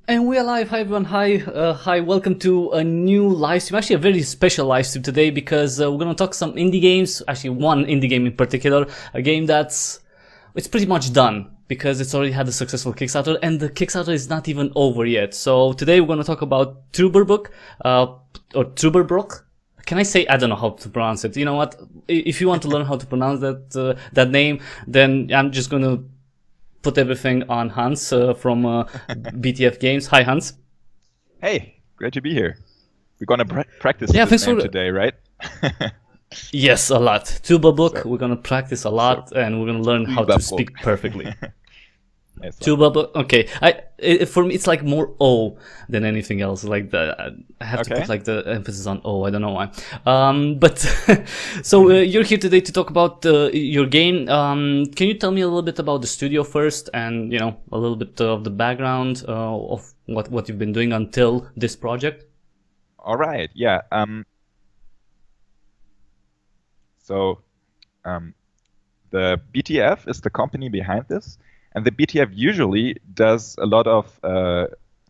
And we are live. Hi everyone. Hi. Welcome to a new live stream. Actually, a very special live stream today because we're gonna talk some indie games. Actually, one indie game in particular, a game it's pretty much done because it's already had a successful Kickstarter, and the Kickstarter is not even over yet. So today we're gonna talk about Trüberbrook, or Trüberbrook. Can I say? I don't know how to pronounce it. You know what? If you want to learn how to pronounce that name, then I'm just gonna put everything on Hans from BTF Games. Hi, Hans. Hey, great to be here. We're gonna practice this name today, right? Yes, a lot. Trüberbrook, we're gonna practice a lot, and we're gonna learn how to speak perfectly. Trüberbrook. Okay, for me it's like more O than anything else. Like I have to put like the emphasis on O. I don't know why. But so you're here today to talk about your game. Can you tell me a little bit about the studio first, and a little bit of the background of what you've been doing until this project? All right. Yeah. So the BTF is the company behind this. And the BTF usually does a lot of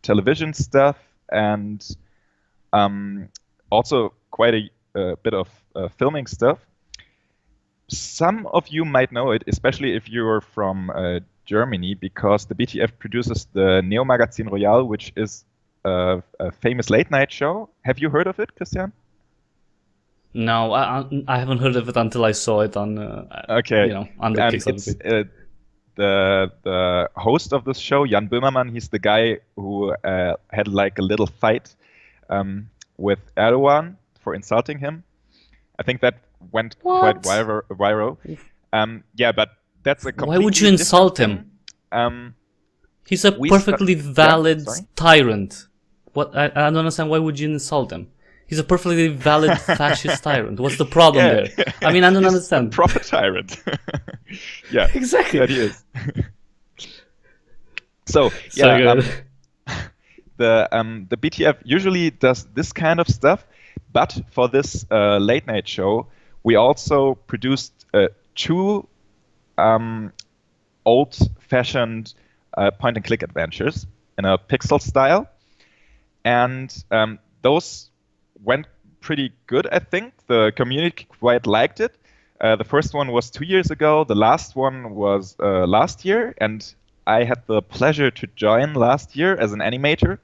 television stuff and also quite a bit of filming stuff. Some of you might know it, especially if you're from Germany, because the BTF produces the Neo Magazin Royal, which is a famous late-night show. Have you heard of it, Christian? No, I haven't heard of it until I saw it on on the Kickstarter. The host of this show, Jan Böhmermann, he's the guy who had like a little fight with Erdogan for insulting him. I think that went quite viral. Yeah, but that's a completely Why would you insult him? He's a perfectly valid tyrant. What I don't understand. Why would you insult him? He's a perfectly valid fascist tyrant. What's the problem there? I mean, I don't understand. A proper tyrant. Yeah, exactly. That he is. So yeah, the BTF usually does this kind of stuff, but for this late night show, we also produced two old-fashioned point-and-click adventures in a pixel style, and those went pretty good, I think. The community quite liked it. The first one was 2 years ago. The last one was last year, and I had the pleasure to join last year as an animator.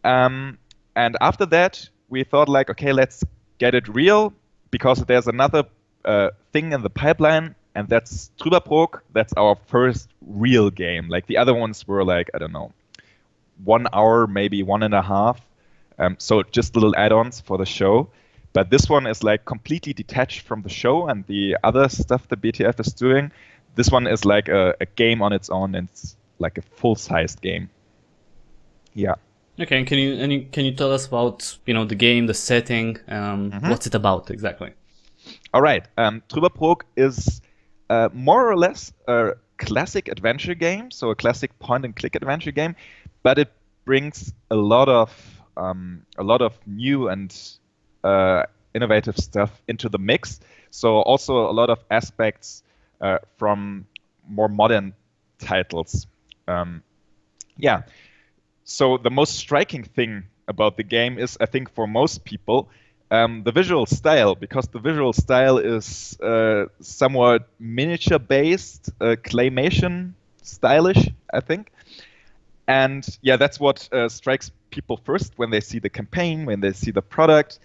And after that, we thought like, okay, let's get it real, because there's another thing in the pipeline, and that's Trüberbrook. That's our first real game. Like the other ones were like, I don't know, 1 hour, maybe 1.5. So just little add-ons for the show. But this one is like completely detached from the show and the other stuff the BTF is doing. This one is like a game on its own, and it's like a full-sized game. Yeah. Okay, and can you tell us about the game, the setting, what's it about exactly? All right. Trüberbrook is more or less a classic adventure game, so a classic point-and-click adventure game, but it brings a lot of new and innovative stuff into the mix. So also a lot of aspects from more modern titles. Yeah. So the most striking thing about the game is, I think, for most people, the visual style, because the visual style is somewhat miniature-based, claymation stylish, I think. And yeah, that's what strikes people first when they see the campaign, when they see the product.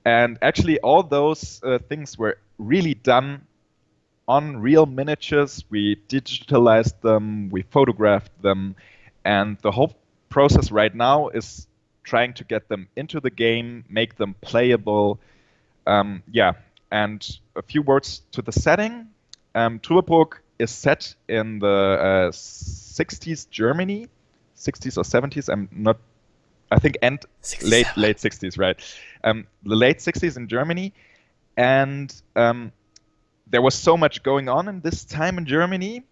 And actually all those things were really done on real miniatures. We digitalized them, we photographed them, and the whole process right now is trying to get them into the game, make them playable. Yeah, and a few words to the setting. Trüberbrook is set in the 60s Germany, 60s or 70s. I'm not. I think late 60s, right? The late 60s in Germany, and there was so much going on in this time in Germany,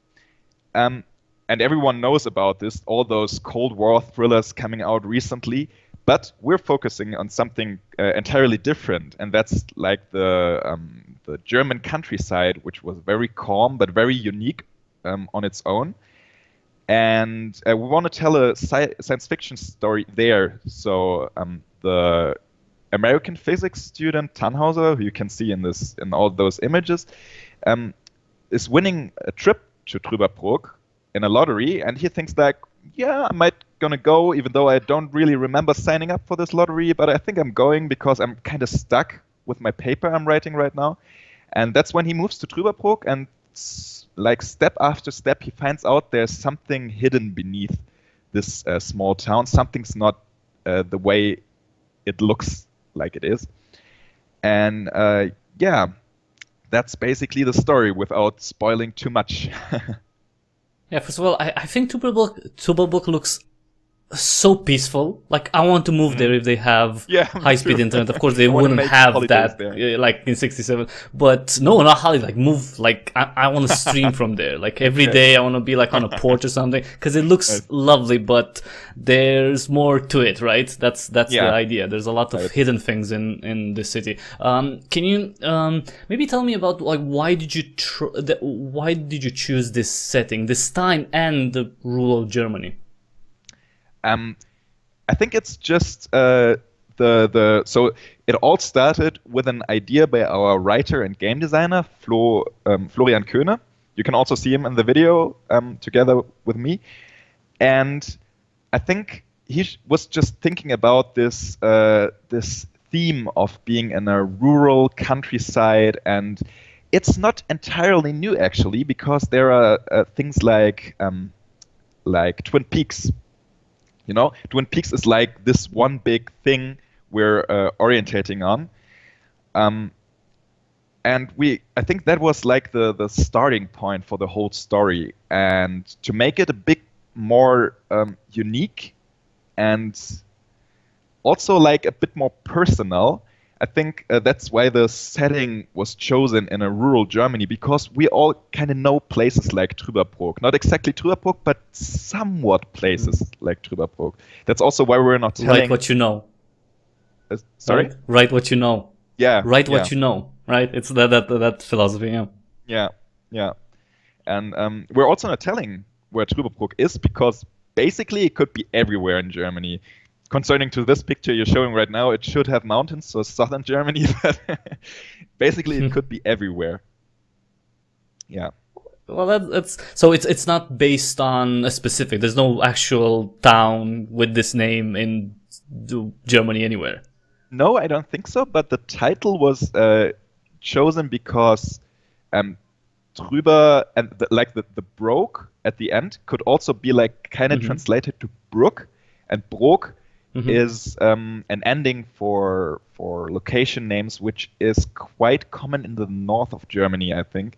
and everyone knows about this. All those Cold War thrillers coming out recently, but we're focusing on something entirely different, and that's like the German countryside, which was very calm but very unique on its own. and we want to tell a science fiction story there. So the American physics student Tannhauser, who you can see in all those images, is winning a trip to Trüberbrook in a lottery, and he thinks like, yeah, I might gonna go, even though I don't really remember signing up for this lottery, but I think I'm going because I'm kind of stuck with my paper I'm writing right now. And that's when he moves to Trüberbrook, and like step after step, he finds out there's something hidden beneath this small town. Something's not the way it looks like it is. And yeah, that's basically the story without spoiling too much. Yeah, first of all, I think Trüberbrook looks so peaceful. Like, I want to move there if they have high-speed internet. Of course, they wouldn't have that, like, in 67. But no, not holiday. Like, move. Like, I want to stream from there. Like, every day I want to be, like, on a porch or something. Because it looks lovely, but there's more to it, right? That's the idea. There's a lot of hidden things in this city. Can you maybe tell me about, like, why did you choose this setting, this time, and the rural Germany? I think it's just so it all started with an idea by our writer and game designer Florian Köhne. You can also see him in the video together with me, and I think he was just thinking about this theme of being in a rural countryside, and it's not entirely new actually, because there are things like Twin Peaks. You know, Twin Peaks is like this one big thing we're orientating on. And I think that was like the starting point for the whole story. And to make it a bit more unique and also like a bit more personal, I think that's why the setting was chosen in a rural Germany, because we all kind of know places like Trüberbrook. Not exactly Trüberbrook, but somewhat places like Trüberbrook. That's also why we're not telling... Write what you know. Sorry? Write what you know. Yeah. Write what you know, right? It's that philosophy, yeah. Yeah. And we're also not telling where Trüberbrook is, because basically it could be everywhere in Germany. Concerning to this picture you're showing right now, it should have mountains, so southern Germany, but basically it could be everywhere. Yeah. Well, that's so it's not based on a specific. There's no actual town with this name in Germany anywhere. No, I don't think so. But the title was chosen because Trüber and the broke at the end could also be like kind of translated to brook, and Brook is an ending for location names, which is quite common in the north of Germany, I think,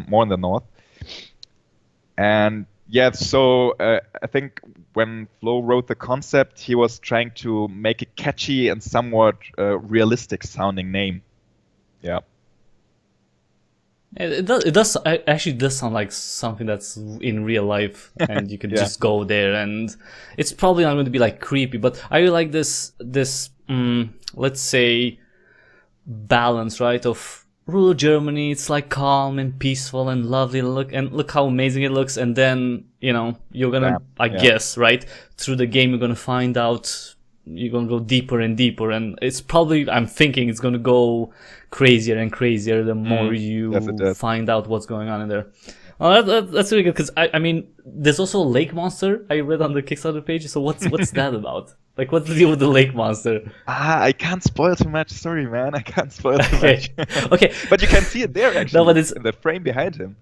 more in the north. And yeah, so I think when Flo wrote the concept, he was trying to make a catchy and somewhat realistic sounding name. Yeah. It actually does sound like something that's in real life, and you could just go there, and it's probably not going to be like creepy, but I really like this let's say balance, right, of rural Germany. It's like calm and peaceful and lovely, look how amazing it looks, and then you're gonna guess, right, through the game you're gonna find out, you're gonna go deeper and deeper, and it's probably, I'm thinking it's gonna go crazier and crazier the more you find out what's going on in there. Well, that's really good, because I mean, there's also a lake monster I read on the Kickstarter page. So what's that about? Like, what's the deal with the lake monster? I can't spoil too much. Sorry, man, I can't spoil too much. Okay, but you can see it there actually. No, but it's in the frame behind him.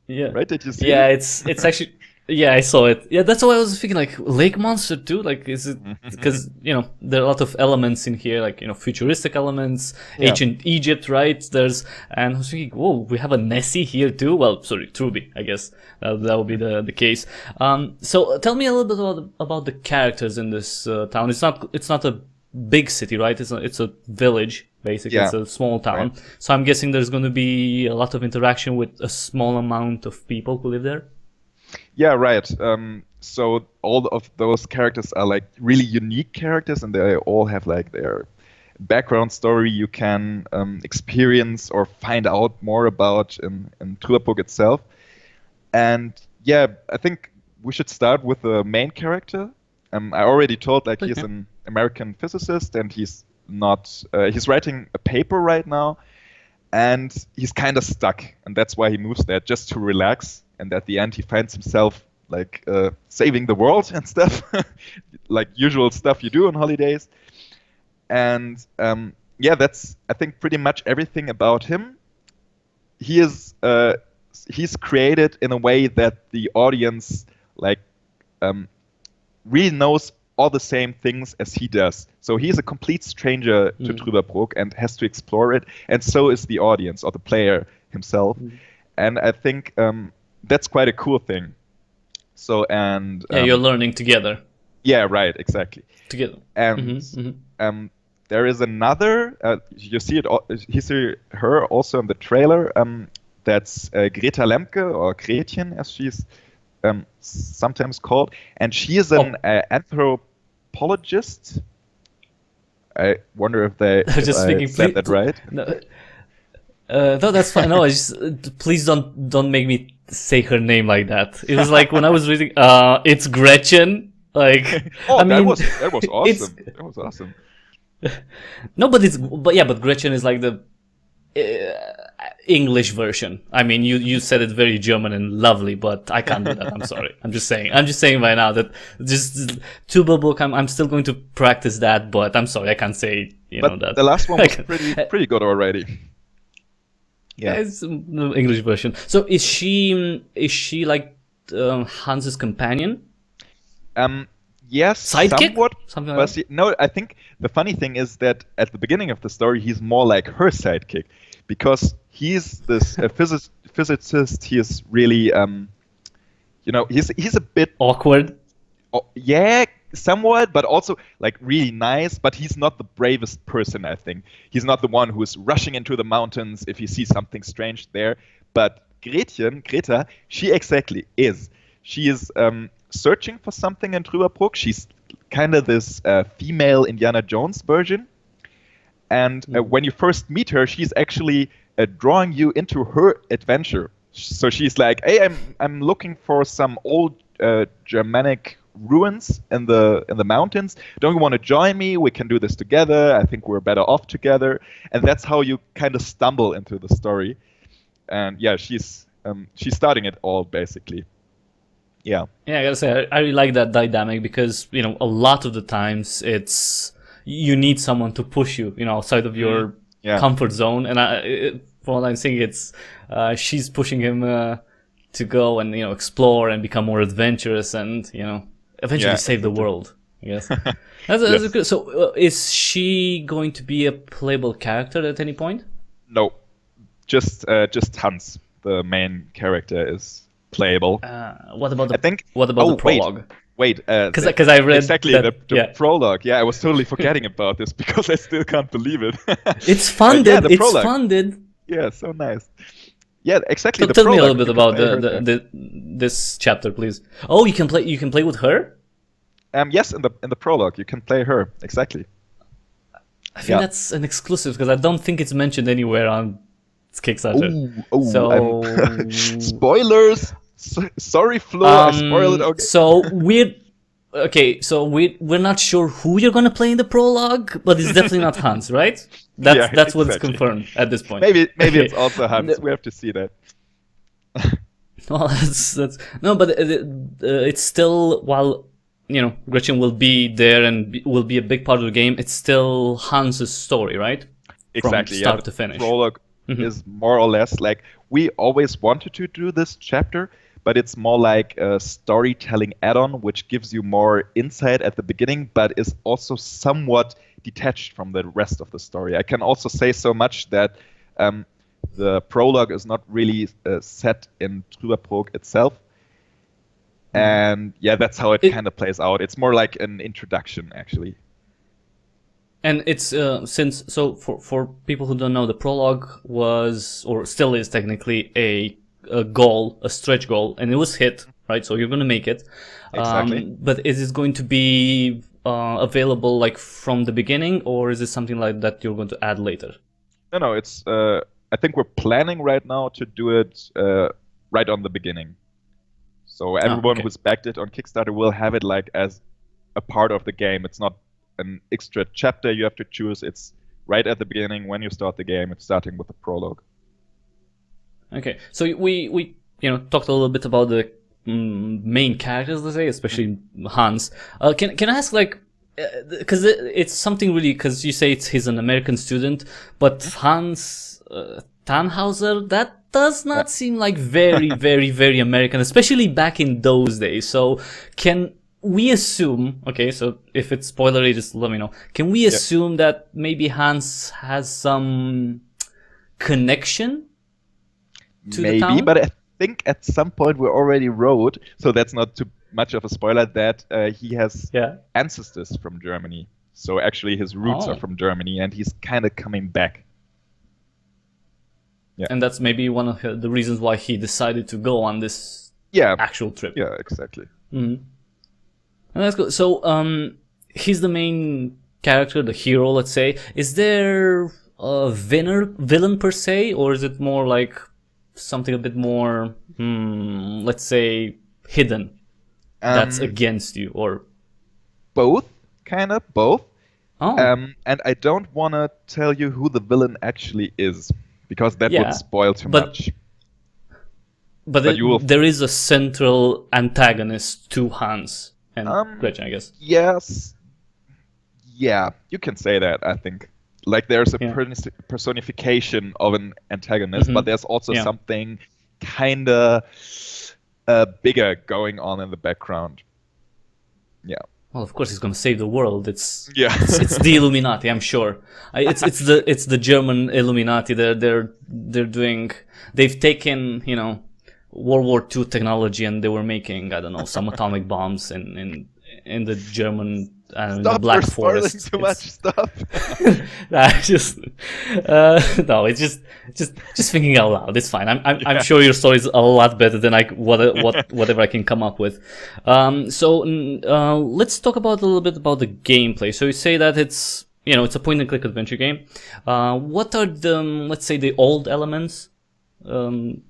Yeah. Right? Did you see? Yeah, it? it's actually. Yeah, I saw it. Yeah, that's why I was thinking, like, lake monster too. Like, is it because there are a lot of elements in here, like futuristic elements, ancient Egypt, right? And I was thinking, whoa, we have a Nessie here too. Well, sorry, Truby, I guess that would be the case. So tell me a little bit about the characters in this town. It's not a big city, right? It's a village basically. Yeah. It's a small town. Right. So I'm guessing there's going to be a lot of interaction with a small amount of people who live there. Yeah, right. So all of those characters are like really unique characters, and they all have like their background story you can experience or find out more about in Trüberbrook itself. And yeah, I think we should start with the main character. I already told like he's Okay. an American physicist, and he's not. He's writing a paper right now, and he's kind of stuck, and that's why he moves there just to relax. And at the end, he finds himself like saving the world and stuff, like usual stuff you do on holidays. And yeah, that's I think pretty much everything about him. He is he's created in a way that the audience like really knows all the same things as he does. So he's a complete stranger to Trüberbrook and has to explore it, and so is the audience or the player himself. And I think that's quite a cool thing. So and Yeah, you're learning together. yeah, right, exactly. Together. And there is another. You see it. You see her also in the trailer. That's Greta Lemke, or Gretchen, as she's sometimes called, and she is an anthropologist. I wonder if they Just if speaking, I said that right. No, that's fine. No, I just please don't make me say her name like that. It was like when I was reading, it's Gretchen. Like, Oh, I mean, that was awesome. That was awesome. No, but Gretchen is like the English version. I mean, you said it very German and lovely, but I can't do that. I'm sorry. I'm just saying right now that just Trüberbrook. I'm still going to practice that, but I'm sorry, I can't say But that. the last one was pretty good already. Yeah, it's the English version. So is she like Hans's companion? Yes, Sidekick? somewhat. Something But like that? no, I think the funny thing is that at the beginning of the story, he's more like her sidekick, because he's this physicist. He is really, he's a bit Awkward. yeah, somewhat, but also like really nice. But he's not the bravest person. I think he's not the one who is rushing into the mountains if he sees something strange there. But Greta, she exactly is. She is searching for something in Trüberbrook. She's kind of this female Indiana Jones version. And when you first meet her, she's actually drawing you into her adventure. So she's like, "Hey, I'm looking for some old Germanic ruins in the mountains. Don't you want to join me? We can do this together. I think we're better off together." And that's how you kind of stumble into the story. And yeah, she's starting it all basically. Yeah. Yeah, I gotta say, I really like that dynamic because a lot of the times it's you need someone to push you, outside of your comfort zone. And from what I'm saying, it's she's pushing him to go and explore and become more adventurous and eventually save the world. I guess that's good. So is she going to be a playable character at any point? No, just Hans, the main character, is playable. What about the prologue? Wait, because I read exactly that, the prologue. Yeah, I was totally forgetting about this because I still can't believe it. It's funded. It's funded. Yeah, so nice. Yeah, exactly. So tell me a little bit about this chapter, please. Oh, you can play with her. Yes, in the prologue, you can play her exactly. I think that's an exclusive because I don't think it's mentioned anywhere on Kickstarter. Spoilers. Sorry, Flo, I spoiled it. Okay. So we're not sure who you're gonna play in the prologue, but it's definitely not Hans, right? That's what's confirmed at this point. Maybe it's also Hans. We have to see that. Well, that's no, but it's still, while Gretchen will be there and will be a big part of the game, it's still Hans's story, right? Exactly. From start to finish. The prologue is more or less like we always wanted to do this chapter, but it's more like a storytelling add-on, which gives you more insight at the beginning, but is also somewhat detached from the rest of the story. I can also say so much that the prologue is not really set in Trüberbrook itself. And yeah, that's how it kind of plays out. It's more like an introduction, actually. And it's for people who don't know, the prologue was, or still is technically, a stretch goal, and it was hit, right? So you're going to make it. Exactly. But is it going to be available like from the beginning, or is it something like that you're going to add later? No, it's. I think we're planning right now to do it right on the beginning. So everyone okay. who's backed it on Kickstarter will have it like as a part of the game. It's not an extra chapter you have to choose. It's right at the beginning when you start the game. It's starting with the prologue. Okay, so we talked a little bit about the main characters, let's say, especially Hans. Can I ask, like, because it's something really, because you say he's an American student, but Hans Tannhauser, that does not seem like very very very American, especially back in those days. So can we assume? Okay, so if it's spoilery, just let me know. Can we assume that maybe Hans has some connection to the Maybe, town? but I think at some point we already wrote, so that's not too much of a spoiler, that he has Yeah. ancestors from Germany. So actually his roots are Oh. from Germany, and he's kind of coming back. Yeah. And that's maybe one of the reasons why he decided to go on this Yeah. actual trip. Yeah, exactly. And that's good. So, he's the main character, the hero, let's say. Is there a villain per se, or is it more like something a bit more, let's say, hidden that's against you, or? Both, kind of, both. Oh, And I don't want to tell you who the villain actually is, because that Yeah, would spoil too but- much. but you will- there is a central antagonist to Hans and Gretchen, I guess. Yes. Yeah, you can say that, I think. Like there's a Yeah. personification of an antagonist, but there's also Yeah. something kind of bigger going on in the background. Yeah. Well, of course, he's going to save the world. It's Yeah. it's the Illuminati, I'm sure. It's the German Illuminati. They've taken World War II technology, and they were making, I don't know, some atomic bombs in the German the Stop, Black you're spoiling Forest. too much stuff. No, it's just thinking out loud. It's fine. I'm sure your story is a lot better than whatever I can come up with. Let's talk about a little bit about the gameplay. So you say that it's a point and click adventure game. What are let's say the old elements from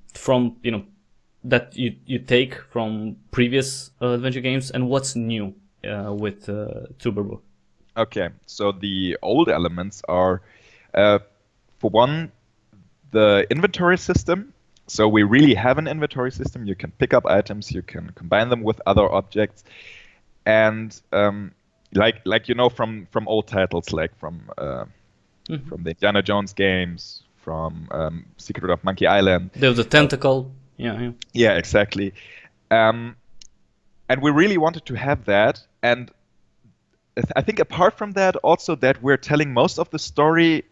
that you take from previous adventure games, and what's new with Trüberbrook? Okay, so the old elements are, for one, the inventory system. So we really have an inventory system. You can pick up items, you can combine them with other objects, and from old titles, like from the Indiana Jones games, from Secret of Monkey Island. There's the tentacle. Yeah. Yeah, exactly. And we really wanted to have that. And I think apart from that, also that we're telling most of the story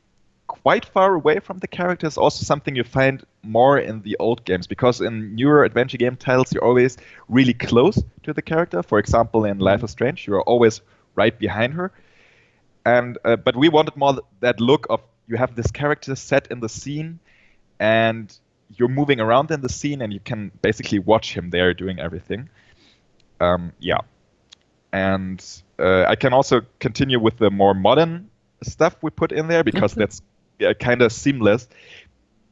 quite far away from the characters, also something you find more in the old games. Because in newer adventure game titles, you're always really close to the character. For example, in Life is Strange, you're always right behind her. And but we wanted more that look of you have this character set in the scene, and you're moving around in the scene, and you can basically watch him there doing everything. And I can also continue with the more modern stuff we put in there, because that's kind of seamless.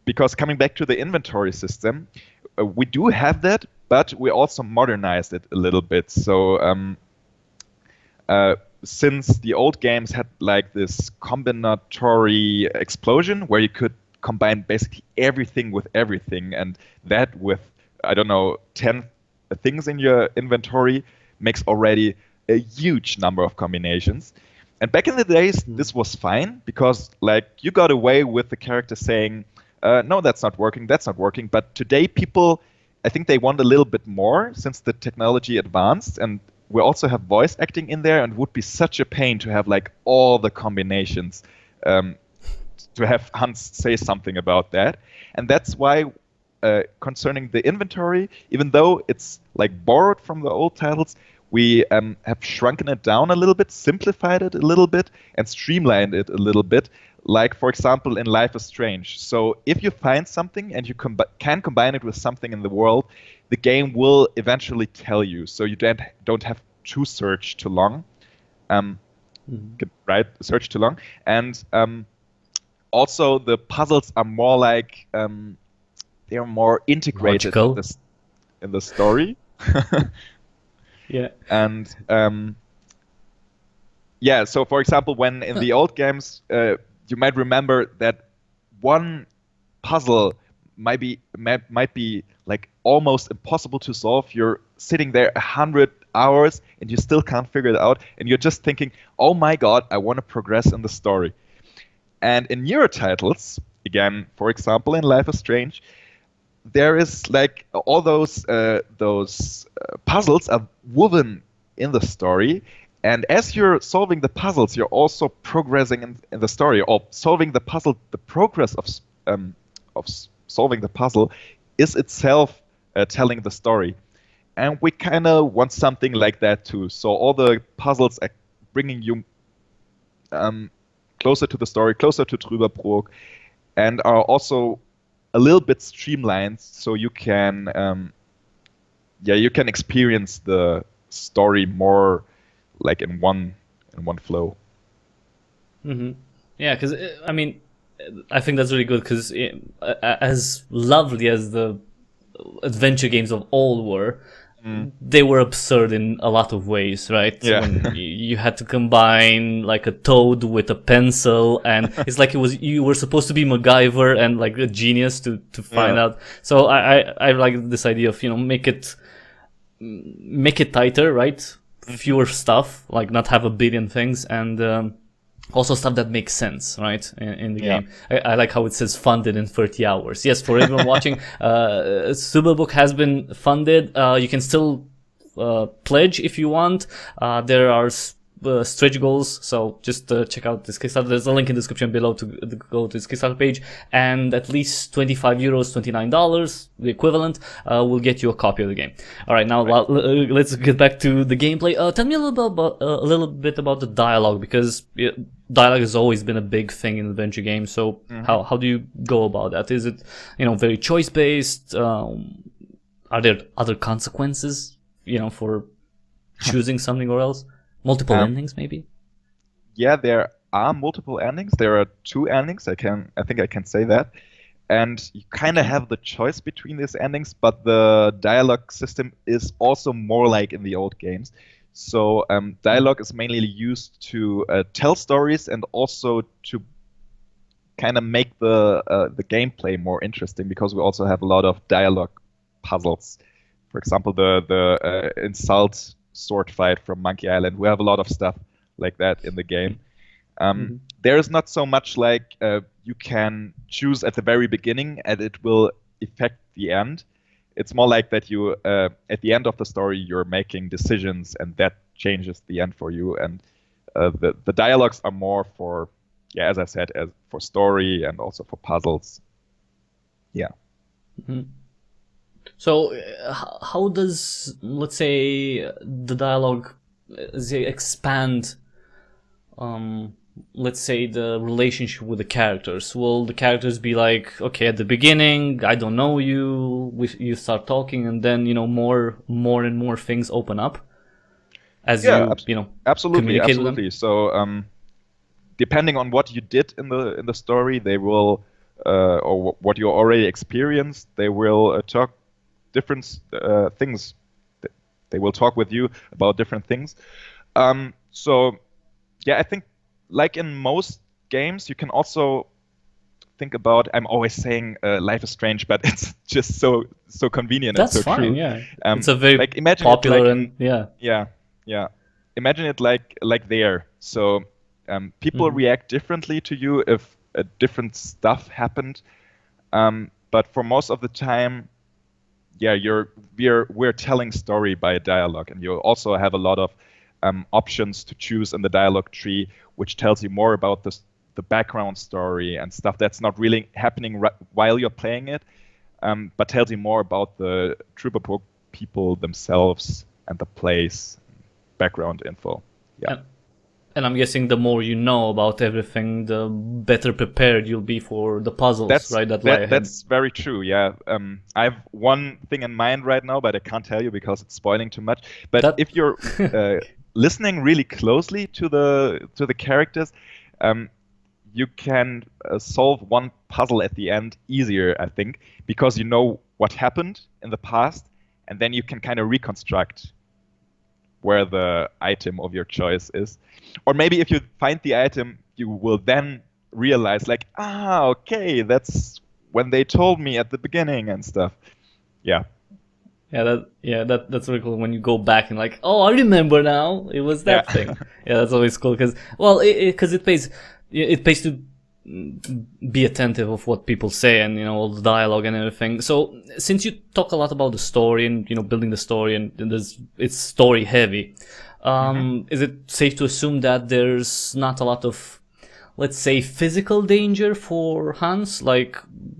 Because coming back to the inventory system, we do have that, but we also modernized it a little bit. So since the old games had like this combinatory explosion where you could combine basically everything with everything, and that with, I don't know, 10 things in your inventory makes already a huge number of combinations. And back in the days, this was fine, because like you got away with the character saying, no, that's not working, that's not working. But today people, I think they want a little bit more since the technology advanced, and we also have voice acting in there, and it would be such a pain to have like all the combinations, to have Hans say something about that. And that's why concerning the inventory, even though it's like borrowed from the old titles, we have shrunken it down a little bit, simplified it a little bit, and streamlined it a little bit. Like, for example, in Life is Strange. So if you find something and you can combine it with something in the world, the game will eventually tell you. So you don't have to search too long. Right? Search too long. And also, the puzzles are more like... they are more integrated in the story. Yeah. And yeah, so for example, when in the old games, you might remember that one puzzle might be like almost impossible to solve. You're sitting there 100 hours and you still can't figure it out, and you're just thinking, "Oh my God, I want to progress in the story." And in newer titles, again, for example, in Life is Strange, there is like all those puzzles are woven in the story, and as you're solving the puzzles, you're also progressing in the story, or solving the puzzle. The progress of solving the puzzle is itself telling the story, and we kind of want something like that too. So all the puzzles are bringing you closer to the story, closer to Trüberbrook, and are also a little bit streamlined, so you can you can experience the story more like in one flow. Mm-hmm. Yeah, because I mean, I think that's really good because as lovely as the adventure games of old were, they were absurd in a lot of ways, right? Yeah. When you had to combine like a toad with a pencil, and it's like you were supposed to be MacGyver and like a genius to find Yeah. out. So I like this idea of make it tighter, right? Fewer stuff, like not have a billion things, and also stuff that makes sense, right, in the Yeah. game. I like how it says funded in 30 hours. Yes, for everyone watching, Trüberbrook has been funded. You can still pledge if you want. There are stretch goals, so just check out this Kickstarter. There's a link in the description below to go to this Kickstarter page, and at least €25, $29, the equivalent, will get you a copy of the game. All right, now let's get back to the gameplay. Tell me a little bit about the dialogue, because dialogue has always been a big thing in adventure games. So how do you go about that? Is it very choice based? Are there other consequences for choosing something or else? Multiple endings, maybe? Yeah, there are multiple endings. There are 2 endings. I think I can say that. And you kind of have the choice between these endings, but the dialogue system is also more like in the old games. So dialogue is mainly used to tell stories and also to kind of make the gameplay more interesting, because we also have a lot of dialogue puzzles. For example, the insult sword fight from Monkey Island. We have a lot of stuff like that in the game. There is not so much like you can choose at the very beginning and it will affect the end. It's more like that you at the end of the story you're making decisions and that changes the end for you. And the dialogues are more for, as I said, as for story and also for puzzles. Yeah. So how does, let's say, the dialogue expand, let's say, the relationship with the characters? Will the characters be like, okay, at the beginning, I don't know you, you start talking, and then, more and more things open up as you absolutely. communicate with them? So depending on what you did in the story, they will, or what you already experienced, they will talk different things. They will talk with you about different things. So I think like in most games, you can also think about, I'm always saying Life is Strange, but it's just so convenient. That's and so fine, true. yeah. It's a very like imagine popular it and yeah. Imagine it like there. So people react differently to you if different stuff happened. But for most of the time, we're telling story by a dialogue, and you also have a lot of options to choose in the dialogue tree, which tells you more about the background story and stuff that's not really happening while you're playing it, but tells you more about the Trüberbrook people themselves and the place, background info. Yeah. And I'm guessing the more you know about everything, the better prepared you'll be for the puzzles, right? That lie ahead. That's very true, yeah. I have one thing in mind right now, but I can't tell you because it's spoiling too much. But if you're listening really closely to the characters, you can solve one puzzle at the end easier, I think, because you know what happened in the past, and then you can kind of reconstruct where the item of your choice is. Or maybe if you find the item, you will then realize like, okay, that's when they told me at the beginning and stuff. Yeah. That's really cool when you go back and like, oh, I remember now. It was that Yeah. thing. Yeah, that's always cool because, well, it pays to be attentive of what people say and all the dialogue and everything. So since you talk a lot about the story and building the story and it's story heavy, is it safe to assume that there's not a lot of, let's say, physical danger for Hans? Like,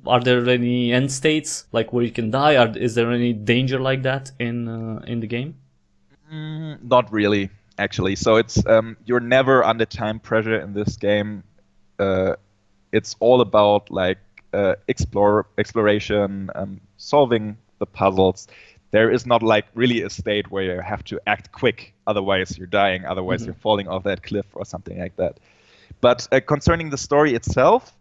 are there any end states like where you can die? Is there any danger like that in the game? Not really, actually. So it's you're never under time pressure in this game. It's all about like exploration, solving the puzzles. There is not like really a state where you have to act quick, otherwise you're dying, otherwise you're falling off that cliff or something like that. But concerning the story itself,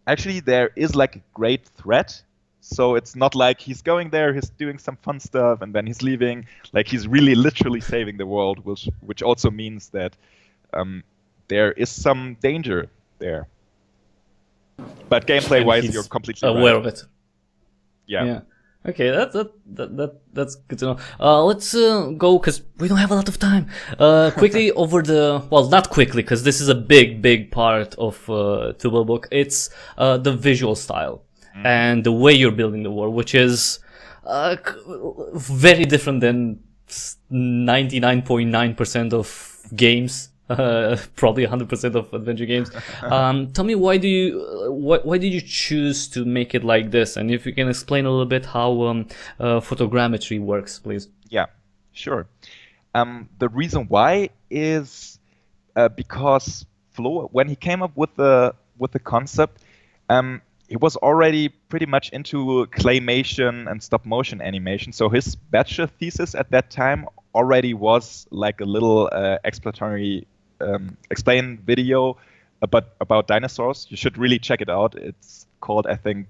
actually there is like a great threat. So it's not like he's going there, he's doing some fun stuff, and then he's leaving. Like he's really literally saving the world, which also means that there is some danger there. But gameplay-wise, you're completely aware right. of it. Yeah. Okay, that's good to know. Let's go because we don't have a lot of time. Quickly over not quickly because this is a big part of Trüberbrook. It's the visual style and the way you're building the world, which is very different than 99.9% of games. Probably 100% of adventure games. Tell me, why did you choose to make it like this? And if you can explain a little bit how photogrammetry works, please. Yeah, sure. The reason why is because Flo, when he came up with the concept, he was already pretty much into claymation and stop motion animation. So his bachelor thesis at that time already was like a little exploratory explain video about dinosaurs. You should really check it out. It's called, I think,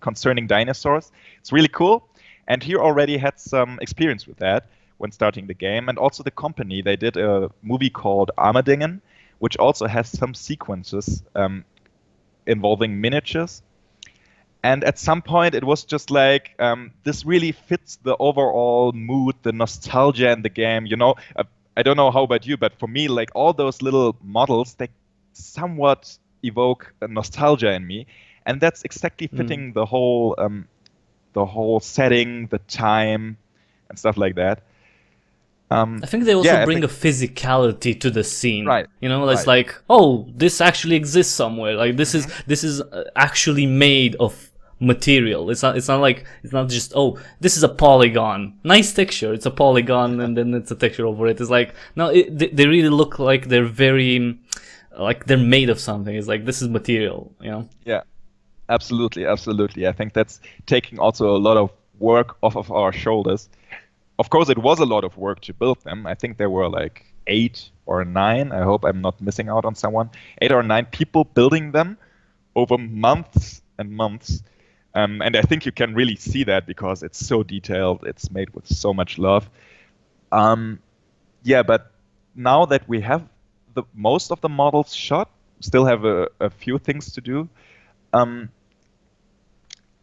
Concerning Dinosaurs. It's really cool. And he already had some experience with that when starting the game. And also the company, they did a movie called Armadingen, which also has some sequences involving miniatures. And at some point, it was just like, this really fits the overall mood, the nostalgia in the game. I don't know how about you, but for me, like all those little models, they somewhat evoke a nostalgia in me, and that's exactly fitting the whole setting, the time, and stuff like that. I think they also bring a physicality to the scene. Right. It's like, oh, this actually exists somewhere. Like this is actually made of material. It's not just, oh, this is a polygon, nice texture, it's a polygon and then it's a texture over it. It's like, no, they really look like they're very like they're made of something. It's like, this is material. Yeah, absolutely. I think that's taking also a lot of work off of our shoulders. Of course, it was a lot of work to build them. I think there were like 8 or 9, I hope I'm not missing out on someone, 8 or 9 people building them over months and months. And I think you can really see that because it's so detailed. It's made with so much love. But now that we have most of the models shot, still have a few things to do.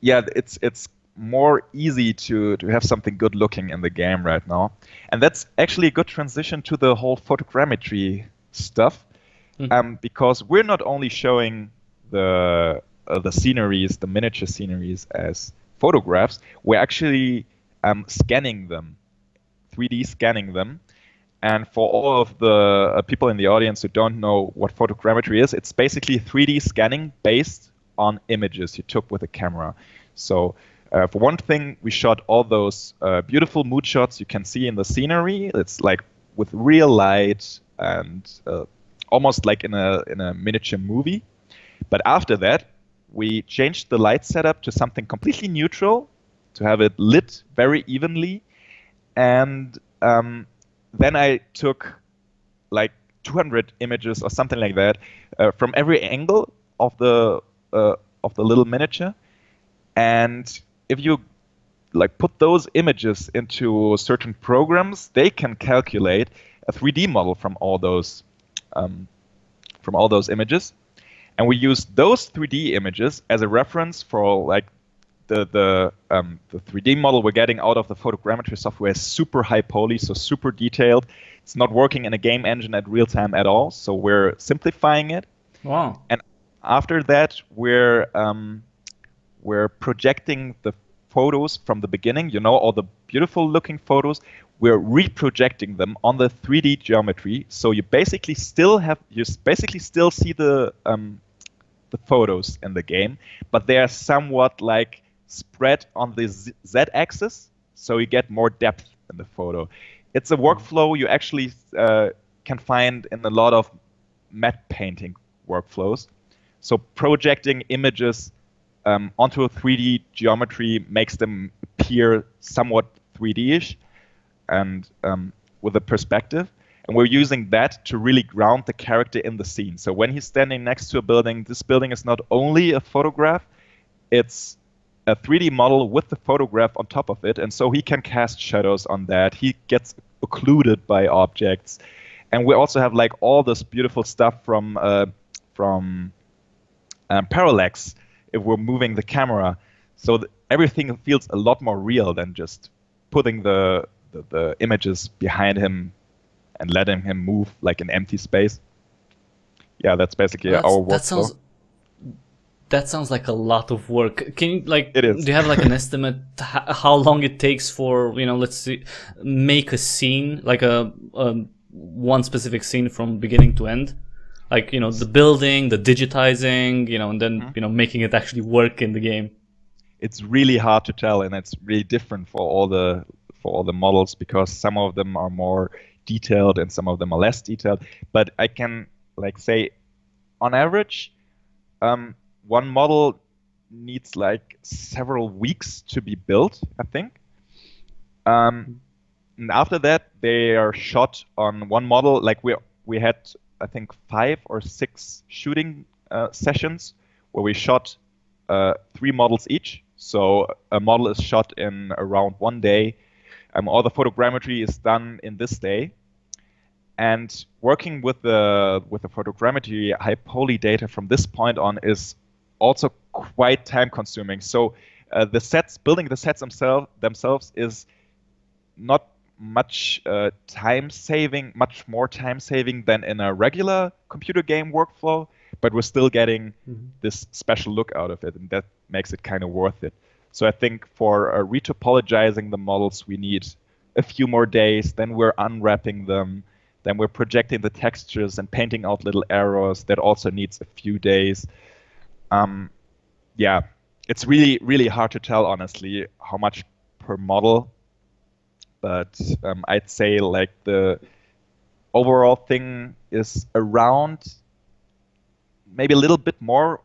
It's more easy to have something good looking in the game right now. And that's actually a good transition to the whole photogrammetry stuff. Because we're not only showing the sceneries, the miniature sceneries as photographs, we're actually scanning them, 3D scanning them. And for all of the people in the audience who don't know what photogrammetry is, it's basically 3D scanning based on images you took with a camera. So for one thing, we shot all those beautiful mood shots you can see in the scenery. It's like with real light and almost like in a miniature movie. But after that, we changed the light setup to something completely neutral, to have it lit very evenly. And then I took like 200 images or something like that from every angle of the little miniature. And if you like put those images into certain programs, they can calculate a 3D model from all those images, and we use those 3D images as a reference for like the 3D model we're getting out of the photogrammetry software is super high poly, so super detailed. It's not working in a game engine at real time at all, so we're simplifying it. Wow. And after that, we're projecting the photos from the beginning, all the beautiful looking photos. We're reprojecting them on the 3D geometry, so you basically still see the photos in the game, but they are somewhat like spread on the z-axis, so you get more depth in the photo. It's a workflow you actually can find in a lot of matte painting workflows. So projecting images onto a 3D geometry makes them appear somewhat 3D-ish and with a perspective. And we're using that to really ground the character in the scene. So when he's standing next to a building, this building is not only a photograph, it's a 3D model with the photograph on top of it. And so he can cast shadows on that. He gets occluded by objects. And we also have like all this beautiful stuff from parallax if we're moving the camera. So everything feels a lot more real than just putting the images behind him and letting him move like an empty space. Yeah, that's basically our workflow. That sounds like a lot of work. Can you It is. do you have like an estimate how long it takes for, let's see, make a scene, like a one specific scene from beginning to end? Like, the building, the digitizing, and then, making it actually work in the game. It's really hard to tell, and it's really different for all the models, because some of them are more detailed and some of them are less detailed. But I can like say, on average, one model needs like several weeks to be built, I think. And after that, they are shot on one model. Like we had, I think, 5 or 6 shooting sessions where we shot 3 models each. So a model is shot in around 1 day. All the photogrammetry is done in this day. And working with the photogrammetry high poly data from this point on is also quite time consuming. So building the sets themselves is not much much more time saving than in a regular computer game workflow, but we're still getting this special look out of it, and that makes it kind of worth it. So I think for retopologizing the models, we need a few more days, then we're unwrapping them, then we're projecting the textures and painting out little arrows. That also needs a few days. Yeah, it's really, really hard to tell, honestly, how much per model. But I'd say like the overall thing is around maybe a little bit more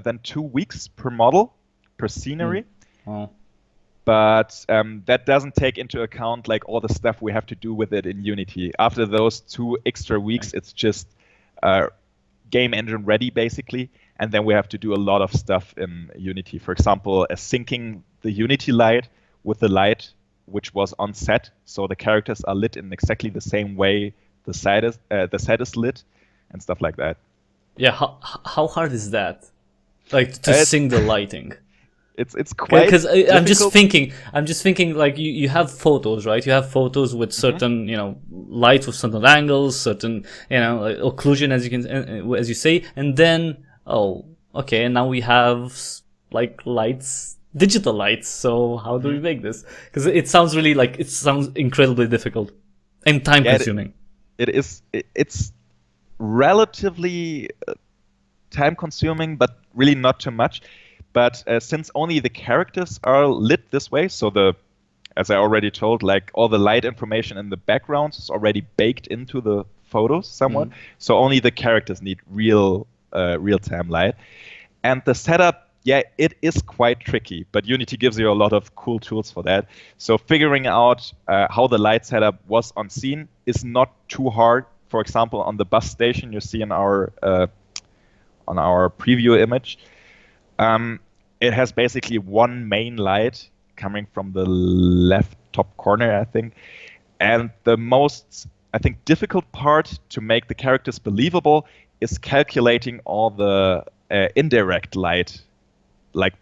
than 2 weeks per model, per scenery. Wow. But that doesn't take into account like all the stuff we have to do with it in Unity. After those 2 extra weeks, it's just game engine ready, basically. And then we have to do a lot of stuff in Unity. For example, syncing the Unity light with the light which was on set, so the characters are lit in exactly the same way the set is lit, and stuff like that. Yeah, how hard is that? Like to sync the lighting? It's quite because I'm difficult. just thinking like you have photos, right? You have photos with certain light with certain angles, certain like occlusion, as you say, and then okay, and now we have like lights. Digital lights. So how do we make this? Because it sounds incredibly difficult and time consuming. It's relatively time consuming, but really not too much. But since only the characters are lit this way, so as I already told, like all the light information in the backgrounds is already baked into the photos somewhat. So only the characters need real-time light. And the setup, yeah, it is quite tricky, but Unity gives you a lot of cool tools for that. So figuring out how the light setup was on scene is not too hard. For example, on the bus station you see in our preview image, it has basically one main light coming from the left top corner, I think. And the most, I think, difficult part to make the characters believable is calculating all the indirect light, like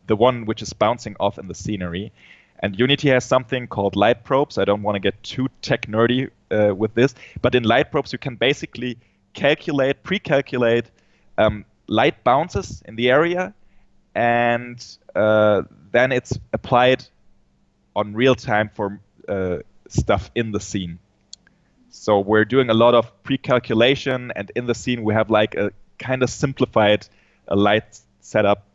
the one which is bouncing off in the scenery. And Unity has something called light probes. I don't want to get too tech nerdy with this, but in light probes you can basically pre-calculate light bounces in the area, and then it's applied on real time for stuff in the scene. So we're doing a lot of pre-calculation, and in the scene we have like a kind of simplified light setup,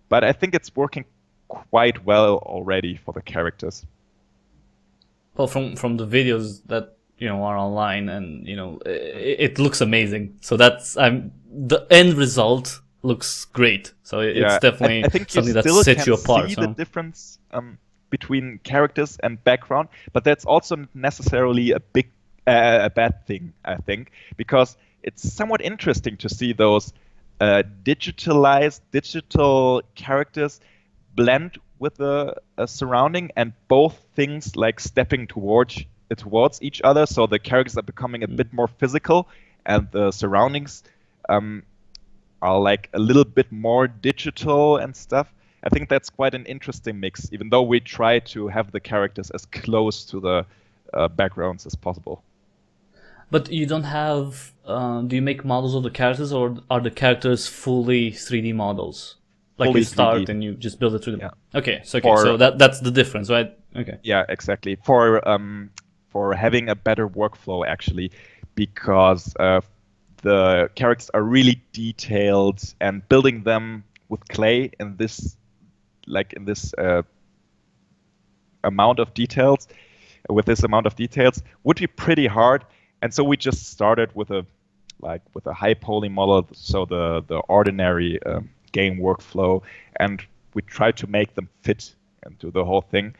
but I think it's working quite well already for the characters. Well, from the videos that are online, and it looks amazing. So that's the end result looks great. So it's definitely I think something you that still sets you can apart. see the difference between characters and background, but that's also not necessarily a bad thing, I think, because it's somewhat interesting to see those digital characters blend with the surrounding, and both things like stepping towards each other. So the characters are becoming a bit more physical, and the surroundings are like a little bit more digital and stuff. I think that's quite an interesting mix, even though we try to have the characters as close to the backgrounds as possible. But you don't have. Do you make models of the characters, or are the characters fully 3D models? Like Fully you start 3D. and you just build it through them. Yeah. Okay, so that's the difference, right? Okay. Yeah, exactly. For having a better workflow, actually, because the characters are really detailed, and building them with clay in this amount of details, would be pretty hard. And so we just started with a high poly model, so the ordinary game workflow, and we tried to make them fit into the whole thing,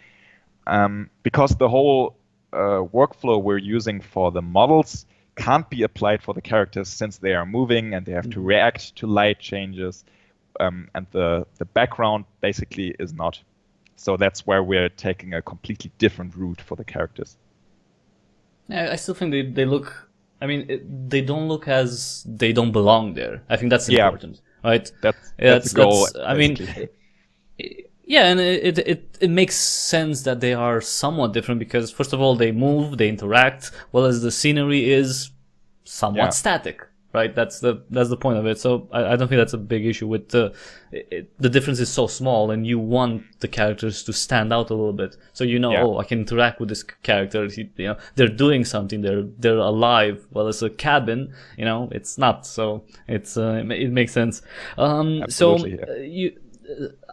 because the whole workflow we're using for the models can't be applied for the characters, since they are moving and they have to react to light changes, and the background basically is not. So that's where we're taking a completely different route for the characters. Yeah, I still think they look. I mean, they don't look as they don't belong there. I think that's important, right? That's the goal. I mean, yeah, and it makes sense that they are somewhat different, because first of all they move, they interact, while as the scenery is somewhat static, right? That's the point of it. So I don't think that's a big issue with the difference is so small, and you want the characters to stand out a little bit, so oh, I can interact with this character. They're doing something. They're alive. Well, it's a cabin. It's not. So it makes sense. Absolutely,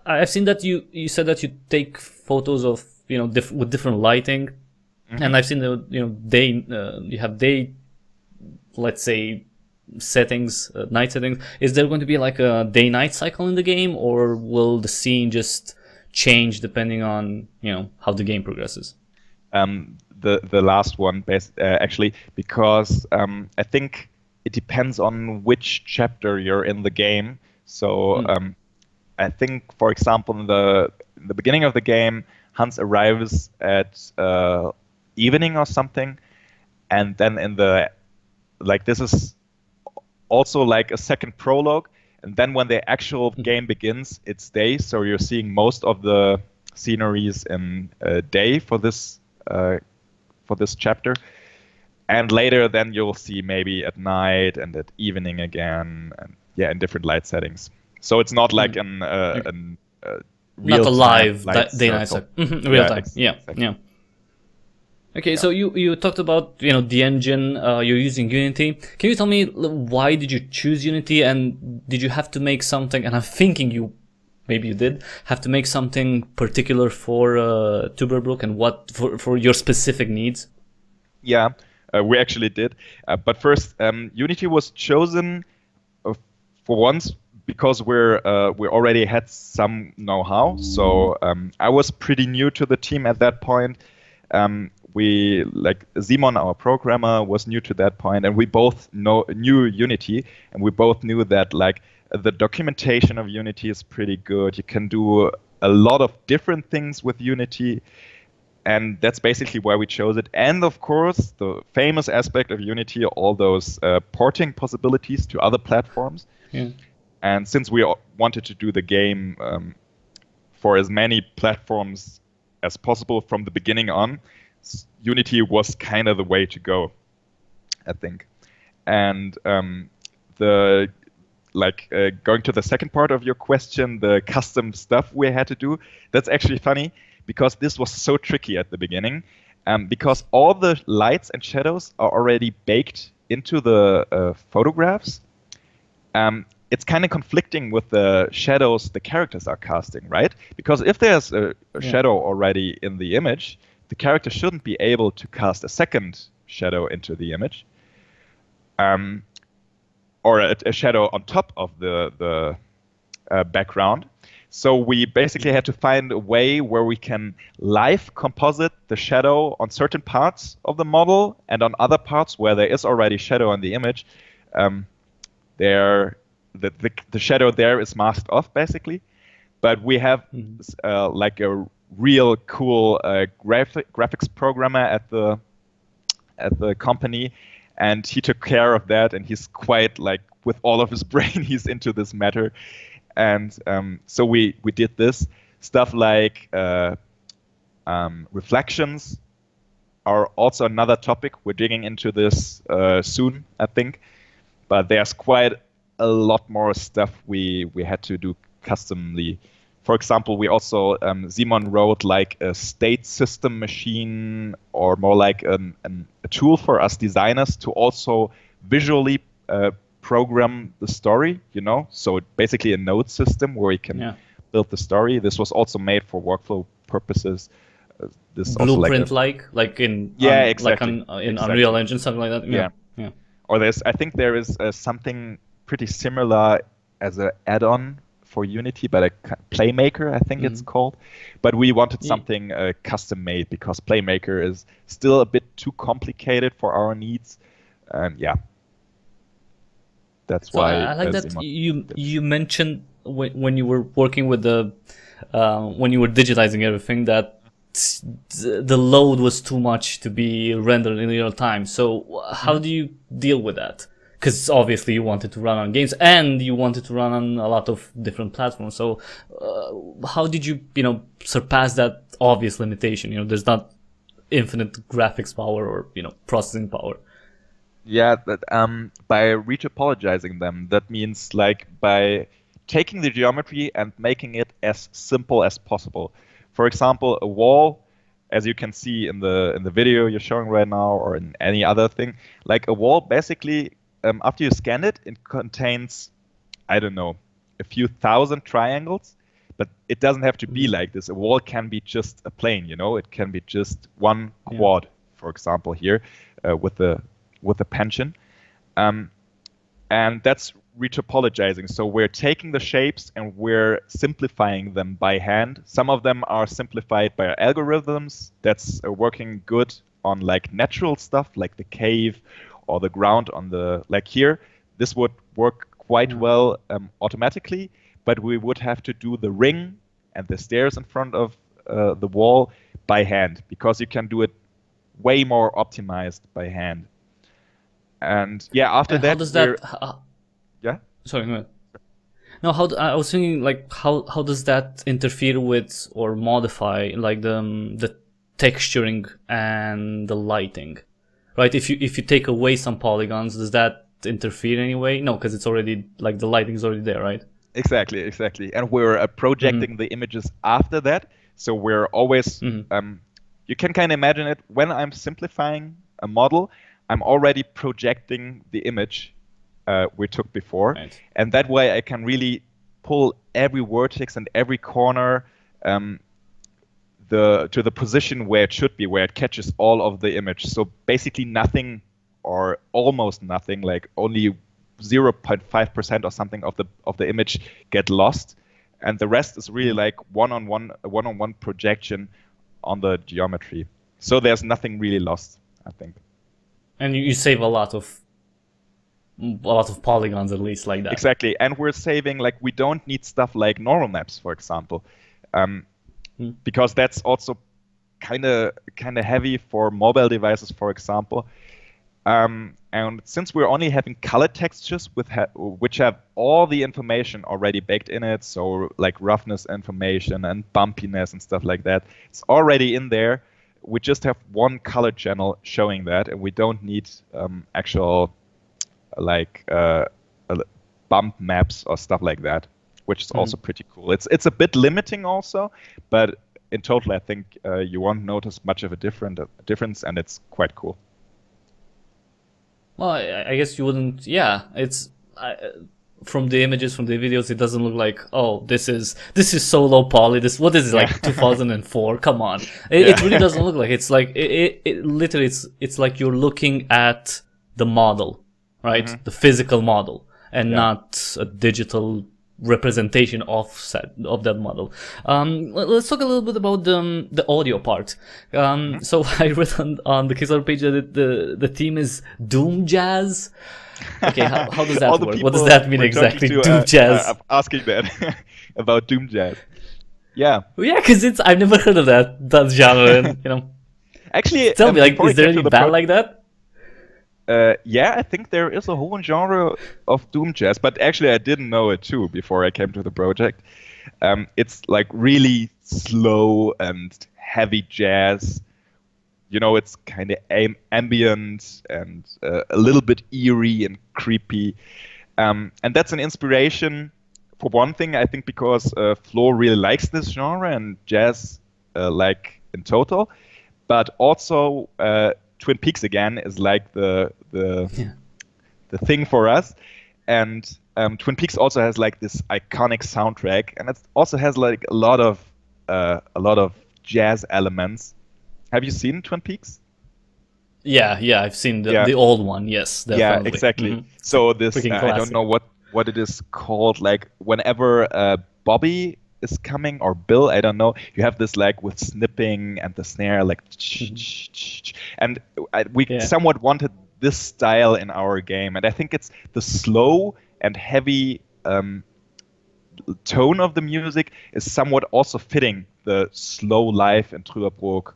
I've seen that you said that you take photos of with different lighting, and I've seen you have day, let's say, settings, night settings. Is there going to be like a day-night cycle in the game, or will the scene just change depending on how the game progresses? The last one, actually, because I think it depends on which chapter you're in the game. So I think, for example, in the beginning of the game, Hans arrives at evening or something, and then this is also like a second prologue, and then when the actual game begins, it's day. So you're seeing most of the sceneries in day for this chapter, and later then you'll see maybe at night and at evening again, and in different light settings. So it's not like real not a live day-night cycle. Real time. Yeah. Okay, so you talked about the engine. You're using Unity. Can you tell me why did you choose Unity, and did you have to make something? And I'm thinking maybe you did have to make something particular for Trüberbrook, and what for your specific needs. Yeah, we actually did. But first, Unity was chosen for once because we already had some know-how. So I was pretty new to the team at that point. Simon, our programmer, was new to that point, and we both knew Unity, and we both knew that the documentation of Unity is pretty good. You can do a lot of different things with Unity. And that's basically why we chose it. And of course, the famous aspect of Unity, all those porting possibilities to other platforms. Yeah. And since we wanted to do the game for as many platforms as possible from the beginning on, Unity was kind of the way to go, I think. And going to the second part of your question, the custom stuff we had to do, that's actually funny because this was so tricky at the beginning. Because all the lights and shadows are already baked into the photographs. It's kind of conflicting with the shadows the characters are casting, right? Because if there's a shadow already in the image, the character shouldn't be able to cast a second shadow into the image, or a shadow on top of the background. So we basically had to find a way where we can live composite the shadow on certain parts of the model, and on other parts where there is already shadow in the image, the shadow there is masked off basically. But we have like a real cool graphics programmer at the company, and he took care of that, and he's quite like with all of his brain he's into this matter. And so we did this stuff like reflections are also another topic. We're digging into this soon, I think, but there's quite a lot more stuff we had to do customly. For example, we also Simon wrote like a state system machine, or more like a tool for us designers to also visually program the story, so basically a node system where we can build the story. This was also made for workflow purposes. This blueprint like in exactly. In Unreal Engine, something like that. Yeah. Or I think there is something pretty similar as an add-on for Unity, but a Playmaker, I think it's called. But we wanted something custom made because Playmaker is still a bit too complicated for our needs. That's why. I like that you mentioned when you were working with when you were digitizing everything, that the load was too much to be rendered in real time. So how do you deal with that? Because obviously you wanted to run on games and you wanted to run on a lot of different platforms. So how did you, surpass that obvious limitation? There's not infinite graphics power or, processing power. Yeah, by retopologizing them. That means like by taking the geometry and making it as simple as possible. For example, a wall, as you can see in the video you're showing right now, or in any other thing, like a wall basically, after you scan it, it contains, I don't know, a few thousand triangles, but it doesn't have to be like this. A wall can be just a plane, it can be just one quad, for example, here with the pension. And that's retopologizing. So we're taking the shapes and we're simplifying them by hand. Some of them are simplified by algorithms. That's working good on like natural stuff, like the cave or the ground on like here. This would work quite well automatically, but we would have to do the ring and the stairs in front of the wall by hand, because you can do it way more optimized by hand. And after that, how does that? Yeah. Sorry, go ahead. No, I was thinking like how does that interfere with or modify like the texturing and the lighting, right? If you take away some polygons, does that interfere in any way? No, because it's already like the lighting is already there, right? Exactly. And we're projecting the images after that, so we're always. You can kind of imagine it when I'm simplifying a model. I'm already projecting the image we took before. Right. And that way I can really pull every vertex and every corner to the position where it should be, where it catches all of the image. So basically nothing, or almost nothing, like only 0.5% or something of the image get lost. And the rest is really like one-on-one projection on the geometry. So there's nothing really lost, I think. And you save a lot of polygons, at least, like that. Exactly. And we're saving, like, we don't need stuff like normal maps, for example. because that's also kind of heavy for mobile devices, for example. And since we're only having color textures which have all the information already baked in it, so like roughness information and bumpiness and stuff like that, it's already in there. We just have one color channel showing that, and we don't need actual like bump maps or stuff like that, which is also pretty cool. It's a bit limiting also, but in total, I think you won't notice much of a difference, and it's quite cool. Well, I guess you wouldn't. Yeah, it's from the images, from the videos, it doesn't look like, oh, this is so low poly. What is it, like 2004? Come on, it really doesn't look like. It's like it literally it's like you're looking at the model, right? The physical model, and not a digital representation of that model. Let's talk a little bit about the audio part. So I read on the Kickstarter page that the theme is Doom Jazz. Okay, how does that work? What does that mean exactly? Doom Jazz. I'm asking that about Doom Jazz. Yeah. Yeah, because I've never heard of that genre. And, actually, tell me, like, is there any band like that? Yeah, I think there is a whole genre of Doom Jazz, but actually I didn't know it too before I came to the project. It's like really slow and heavy jazz. It's kind of ambient and a little bit eerie and creepy. And that's an inspiration for one thing, I think, because Flo really likes this genre and jazz like in total, but also Twin Peaks again is like the thing for us, and Twin Peaks also has like this iconic soundtrack, and it also has like a lot of jazz elements. Have you seen Twin Peaks? Yeah, I've seen the old one. Yes, definitely. Yeah, exactly. So this I don't know what it is called. Like whenever Bobby is coming, or Bill, I don't know, you have this like with snipping and the snare like and we somewhat wanted this style in our game, and I think it's the slow and heavy tone of the music is somewhat also fitting the slow life in Trüberbrook.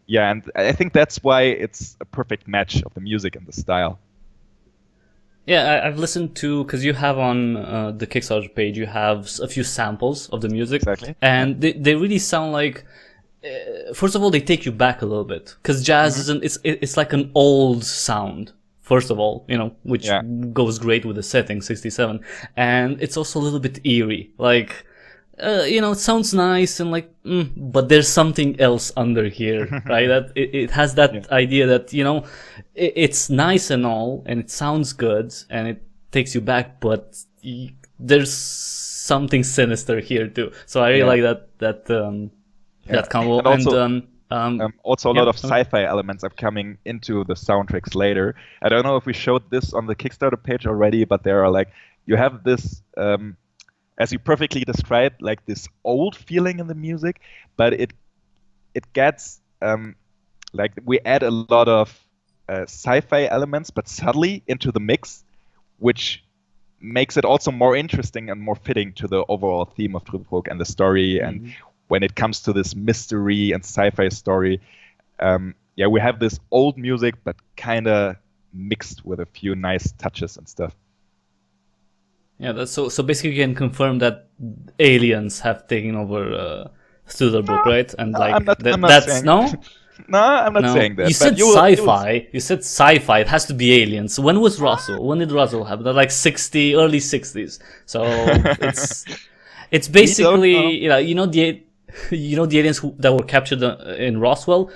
Yeah, and I think that's why it's a perfect match of the music and the style. Yeah, I've listened to, because you have on the Kickstarter page, you have a few samples of the music. Exactly. And they really sound like, first of all, they take you back a little bit. Because jazz isn't, it's like an old sound, first of all, which goes great with the setting, 67. And it's also a little bit eerie. Like, it sounds nice and like, but there's something else under here, right? That it has that idea that, it's nice and all, and it sounds good, and it takes you back, but there's something sinister here too. So I really like that combo. And also a lot of sci-fi elements are coming into the soundtracks later. I don't know if we showed this on the Kickstarter page already, but there are like, you have this, as you perfectly described, like this old feeling in the music, but it gets like we add a lot of sci-fi elements, but subtly into the mix, which makes it also more interesting and more fitting to the overall theme of Trüberbrook and the story. And when it comes to this mystery and sci-fi story, we have this old music, but kind of mixed with a few nice touches and stuff. Yeah, that's so basically you can confirm that aliens have taken over Trüberbrook, right? And like I'm not that's saying, no. No, I'm not saying that. You said sci-fi. You said sci-fi. It has to be aliens. When was Russell? When did Russell happen? Like early 60s. So it's basically the aliens that were captured in Roswell.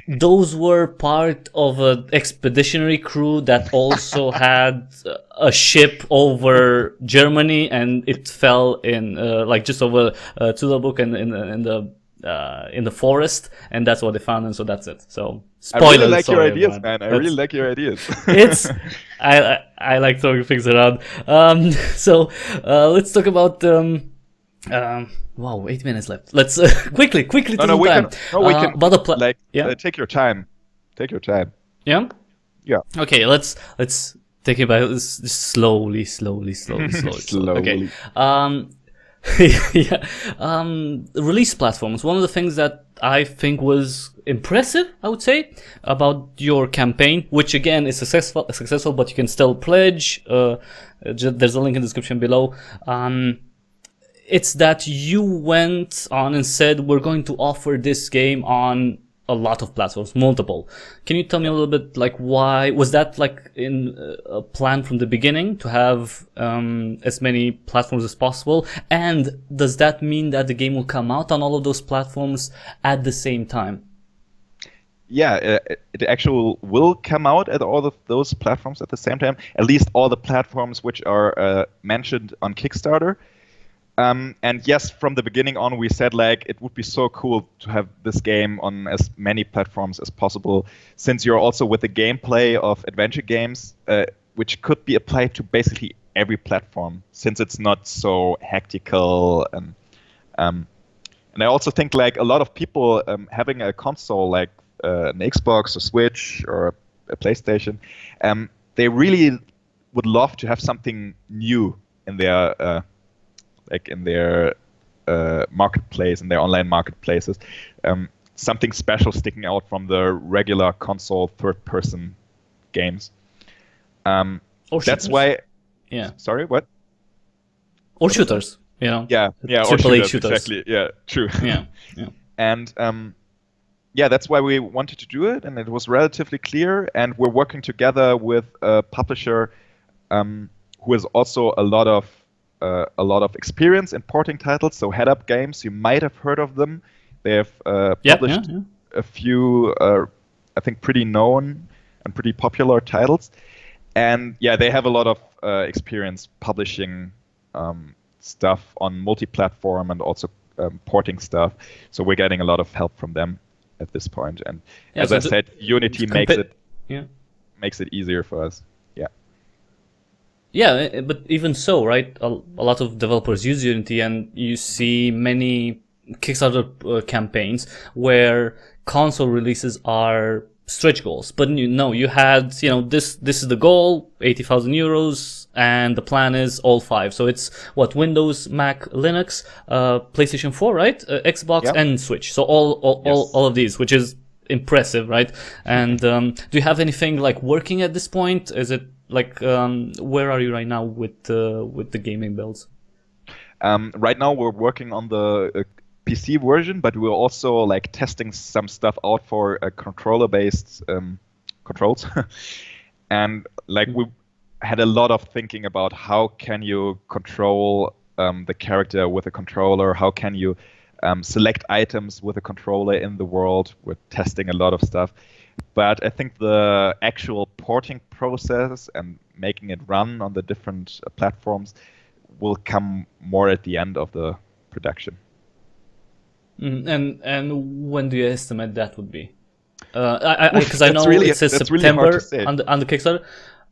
Those were part of an expeditionary crew that also had a ship over Germany, and it fell in like just over Trüberbrook and in the forest, and that's what they found, and so that's it. So spoilers. I really like your ideas, man. I really like your ideas. I like throwing things around. So let's talk about. Wow, 8 minutes left. Let's quickly. We can take your time. Take your time. Yeah. Yeah. Okay. Let's take it by slowly. Okay. Yeah. Release platforms. One of the things that I think was impressive, I would say, about your campaign, which again is successful, but you can still pledge. There's a link in the description below. It's that you went on and said, we're going to offer this game on a lot of platforms, multiple. Can you tell me a little bit, like, why was that, like, in a plan from the beginning to have as many platforms as possible? And does that mean that the game will come out on all of those platforms at the same time? Yeah, it actually will come out at all of those platforms at the same time. At least all the platforms which are mentioned on Kickstarter. And yes, from the beginning on, we said like it would be so cool to have this game on as many platforms as possible, since you're also with the gameplay of adventure games, which could be applied to basically every platform, since it's not so hectical. And I also think like a lot of people having a console like an Xbox, a Switch, or a PlayStation, they really would love to have something new in their marketplace, in their online marketplaces, something special sticking out from the regular console third-person games. That's why. Yeah. Sorry, what? Or shooters, you know. Yeah, or shooters. Exactly. Yeah, true. Yeah. And yeah, that's why we wanted to do it, and it was relatively clear. And we're working together with a publisher who has also a lot of experience in porting titles. So Head Up Games, you might have heard of them. They have published a few, I think, pretty known and pretty popular titles. And yeah, they have a lot of experience publishing stuff on multi-platform and also porting stuff. So we're getting a lot of help from them at this point. And as I said, Unity makes it easier for us. Yeah, but even so, right? A lot of developers use Unity, and you see many Kickstarter campaigns where console releases are stretch goals. But you had, this is the goal, 80,000 euros, and the plan is all 5. So it's what, Windows, Mac, Linux, PlayStation 4, right? Xbox and Switch. So all of these, which is impressive, right? And do you have anything like working at this point? Is it like where are you right now with the gaming builds? Right now we're working on the PC version, but we're also like testing some stuff out for controller-based controls. And like we had a lot of thinking about how can you control the character with a controller, how can you select items with a controller in the world. We're testing a lot of stuff. But I think the actual porting process and making it run on the different platforms will come more at the end of the production. And when do you estimate that would be? Because I know it says September really on the Kickstarter,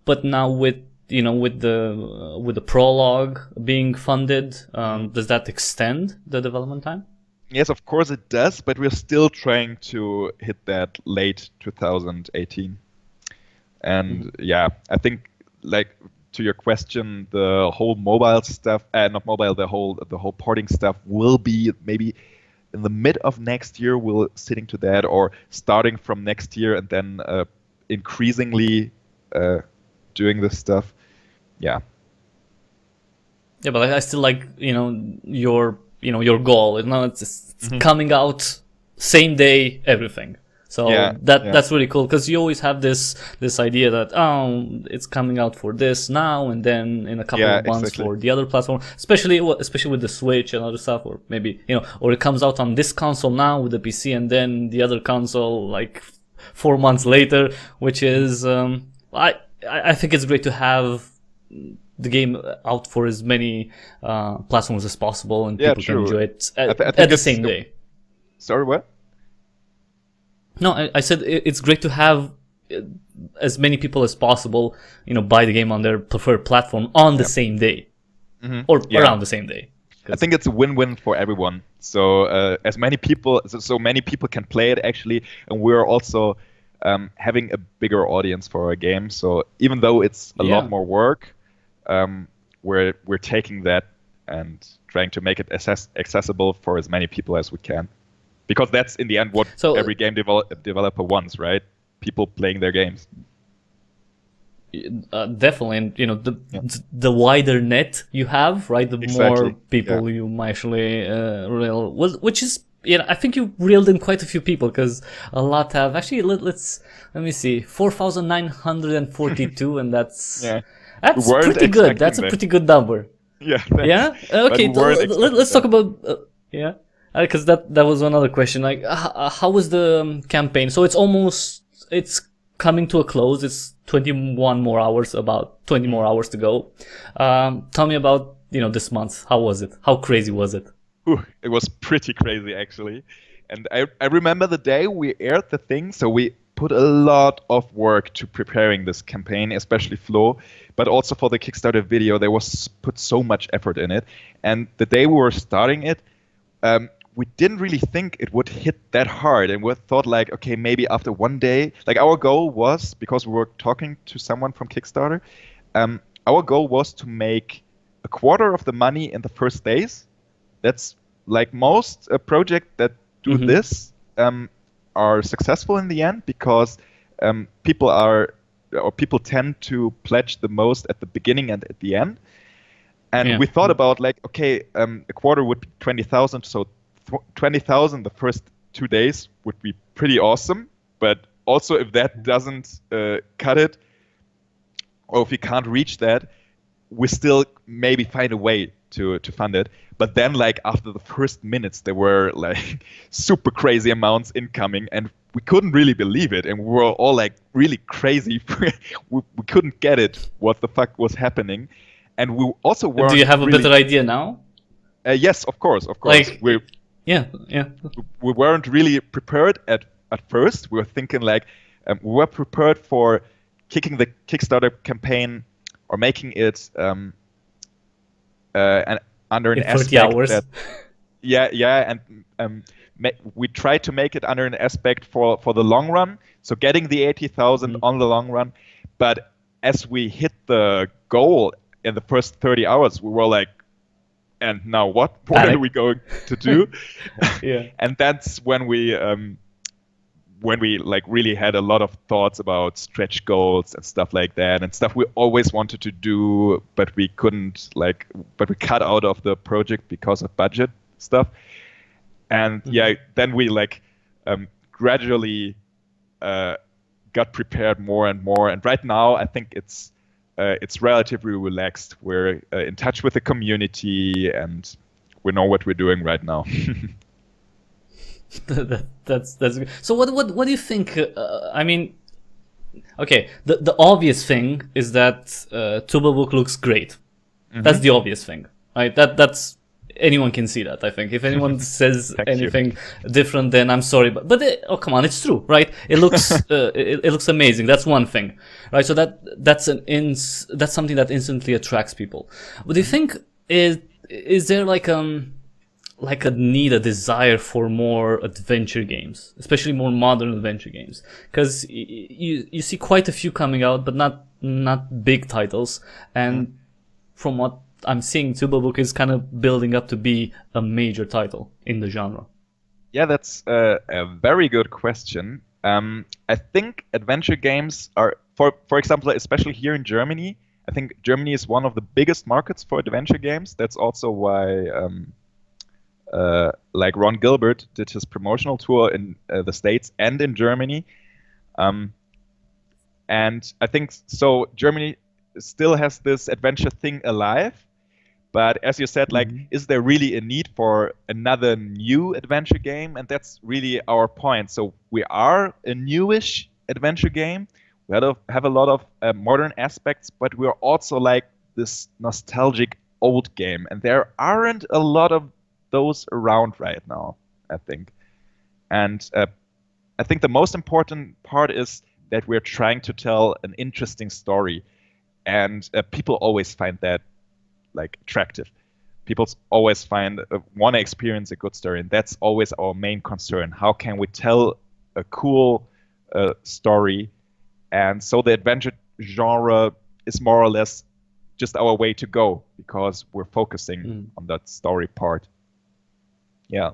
but now with the Prologue being funded, does that extend the development time? Yes, of course it does, but we're still trying to hit that late 2018. And yeah, I think like to your question, the whole mobile stuff, not mobile, the whole porting stuff will be maybe in the mid of next year. We'll sitting to that, or starting from next year and then increasingly doing this stuff. Yeah. Yeah, but I still like your goal. It's coming out same day, everything. So that's really cool, because you always have this idea that it's coming out for this now, and then in a couple of months for the other platform, especially with the Switch and other stuff, or maybe or it comes out on this console now with the PC, and then the other console like 4 months later, which is I think it's great to have the game out for as many platforms as possible, and people can enjoy it at the same day. Sorry, what? No, I said it's great to have as many people as possible, buy the game on their preferred platform on the same day, or around the same day. I think it's a win-win for everyone. So as many people, so many people can play it actually, and we're also having a bigger audience for our game. So even though it's a lot more work, we're taking that and trying to make it accessible for as many people as we can. Because that's in the end what every game developer wants, right? People playing their games. Definitely, and the wider net you have, right? The more people you might actually reel, which is, I think you reeled in quite a few people, because a lot have actually. Let me see, 4,942, and that's pretty good. That's a pretty good number. Yeah. Yeah. Okay. Let's talk about because that was another question. Like, how was the campaign? So it's coming to a close. It's 21 more hours, about 20 more hours to go. Tell me about this month. How was it? How crazy was it? It was pretty crazy, actually. And I remember the day we aired the thing, so we put a lot of work to preparing this campaign, especially Flo, but also for the Kickstarter video. There was put so much effort in it. And the day we were starting it, we didn't really think it would hit that hard. And we thought, like, okay, maybe after one day, like, our goal was, because we were talking to someone from Kickstarter, our goal was to make a quarter of the money in the first days. That's like most projects that do this are successful in the end, because people tend to pledge the most at the beginning and at the end. And we thought about, like, okay, a quarter would be 20,000, so 20,000 the first 2 days would be pretty awesome. But also, if that doesn't cut it, or if we can't reach that, we still maybe find a way to fund it. But then, like, after the first minutes, there were like super crazy amounts incoming, and we couldn't really believe it, and we were all like really crazy. we couldn't get it, what the fuck was happening. And we also weren't. Do you have a better idea now? Yes, of course. Like, we weren't really prepared at first. We were thinking, like, we were prepared for kicking the Kickstarter campaign or making it under an aspect 30 hours. And we tried to make it under an aspect for the long run, so getting the 80,000 on the long run. But as we hit the goal in the first 30 hours, we were like, and now what are we going to do? And that's when we like really had a lot of thoughts about stretch goals and stuff like that, and stuff we always wanted to do, but we couldn't, like, but we cut out of the project because of budget stuff. And then we like gradually got prepared more and more. And right now, I think it's relatively relaxed. We're in touch with the community, and we know what we're doing right now. That's good. So what do you think? I mean, okay, the obvious thing is that Trüberbrook looks great. That's the obvious thing, right? That's anyone can see that. I think if anyone says anything different, then I'm sorry, but oh, come on, it's true, right? It looks it looks amazing. That's one thing, right? So that's something that instantly attracts people. But do you think is there like a need, a desire for more adventure games, especially more modern adventure games? Because you see quite a few coming out, but not big titles. And from what I'm seeing, Trüberbrook is kind of building up to be a major title in the genre. Yeah, that's a very good question. I think adventure games are, for example, especially here in Germany, I think Germany is one of the biggest markets for adventure games. That's also why like Ron Gilbert did his promotional tour in the States and in Germany. And I think so Germany still has this adventure thing alive. But as you said, like, is there really a need for another new adventure game? And that's really our point. So we are a newish adventure game. We have a lot of modern aspects, but we're also like this nostalgic old game. And there aren't a lot of those around right now, I think. And I think the most important part is that we're trying to tell an interesting story. And people always find that like attractive. People always want to experience a good story, and that's always our main concern. How can we tell a cool story? And so the adventure genre is more or less just our way to go because we're focusing on that story part. Yeah.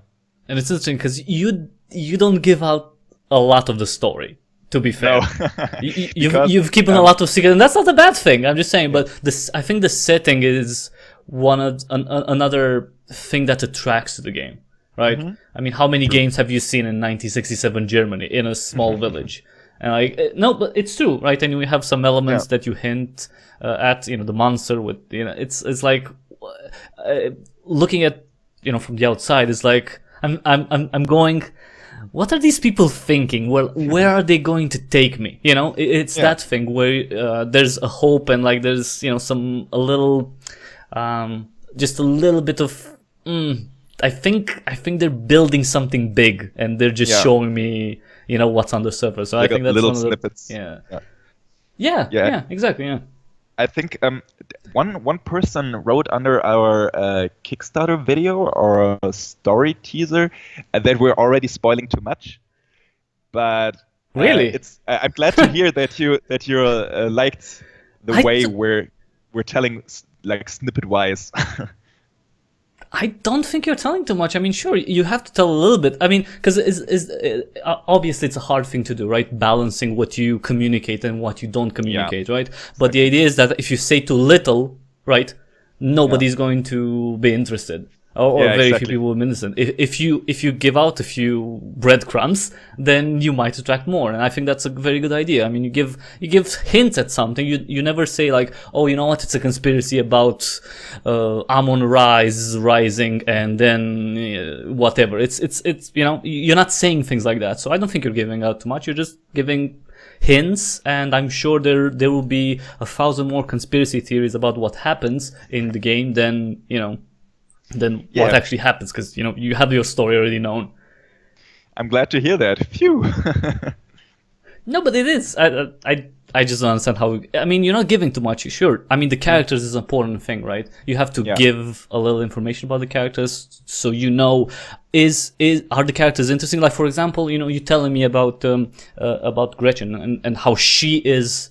And it's interesting because you don't give out a lot of the story. To be fair, No. you've keeping a lot of secrets, and that's not a bad thing. I'm just saying, but I think the setting is another thing that attracts to the game, right? I mean, how many games have you seen in 1967 Germany in a small village? And no, but it's true, right? And we have some elements that you hint at, the monster with, it's like looking at, from the outside, it's like I'm going. What are these people thinking? Well, where are they going to take me? It's that thing where there's a hope and like there's just a little bit of. I think they're building something big and they're just showing me what's on the surface. So like I think that's little one of the snippets. Yeah, exactly. Yeah. I think one person wrote under our Kickstarter video or a story teaser that we're already spoiling too much. But really, I'm glad to hear that you liked the way we're telling like snippet wise. I don't think you're telling too much. I mean, sure, you have to tell a little bit. I mean, because obviously it's a hard thing to do, right? Balancing what you communicate and what you don't communicate, right? But the idea is that if you say too little, right, nobody's going to be interested. Or very few people will be interested. If you give out a few breadcrumbs, then you might attract more. And I think that's a very good idea. I mean, you give hints at something. You never say like, oh, you know what? It's a conspiracy about Ammon rising, and then whatever. It's you're not saying things like that. So I don't think you're giving out too much. You're just giving hints, and I'm sure there will be 1,000 more conspiracy theories about what happens in the game than what actually happens, because you have your story already known. I'm glad to hear that. Phew. No, but it is. I just don't understand how. I mean, you're not giving too much. Sure. I mean, the characters is an important thing, right? You have to give a little information about the characters, so are the characters interesting? Like, for example, you telling me about Gretchen and how she is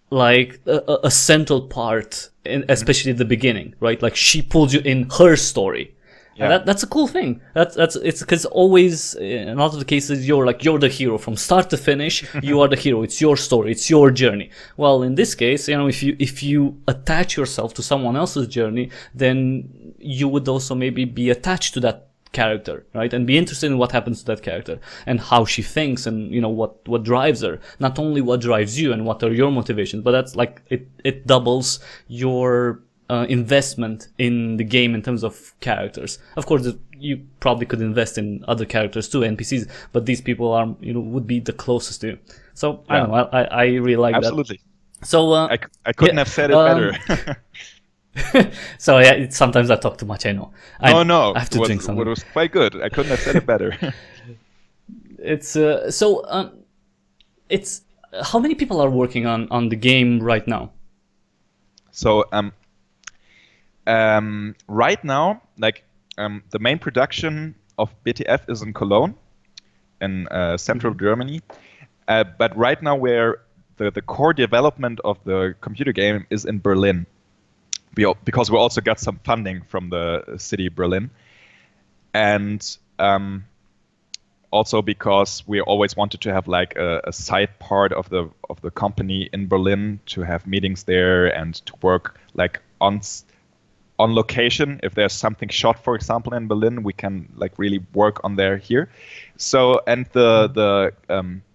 like a central part, especially at the beginning, right? Like she pulls you in her story. Yeah. And that's a cool thing. It's because always in a lot of the cases you're the hero from start to finish. You are the hero. It's your story. It's your journey. Well, in this case, if you attach yourself to someone else's journey, then you would also maybe be attached to that character, right? And be interested in what happens to that character and how she thinks and what drives her. Not only what drives you and what are your motivations, but that's like it doubles your investment in the game in terms of characters. Of course, you probably could invest in other characters too, NPCs, but these people are would be the closest to you. So I don't know. I really like Absolutely. that. So I couldn't have said it better. So sometimes I talk too much. I know. No. I have to drink something. It was quite good. I couldn't have said it better. It's it's how many people are working on the game right now? So right now, like the main production of BTF is in Cologne, in central Germany. But right now, where the core development of the computer game is in Berlin. Because we also got some funding from the city Berlin, and also because we always wanted to have like a side part of the company in Berlin, to have meetings there and to work like on location. If there's something shot, for example, in Berlin, we can like really work on there here. So, and the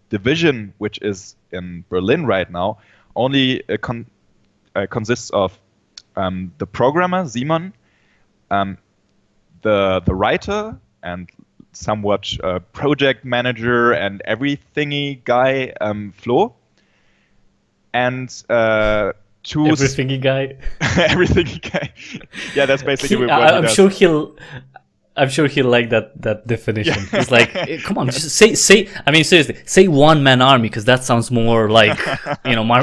division which is in Berlin right now only consists of the programmer Simon, the writer and somewhat project manager and everythingy guy, Flo, and two everythingy guy. Everythingy guy. Yeah, that's basically what I'm sure he'll like that definition. He's like, come on, just say. I mean, seriously, say one-man army, because that sounds more like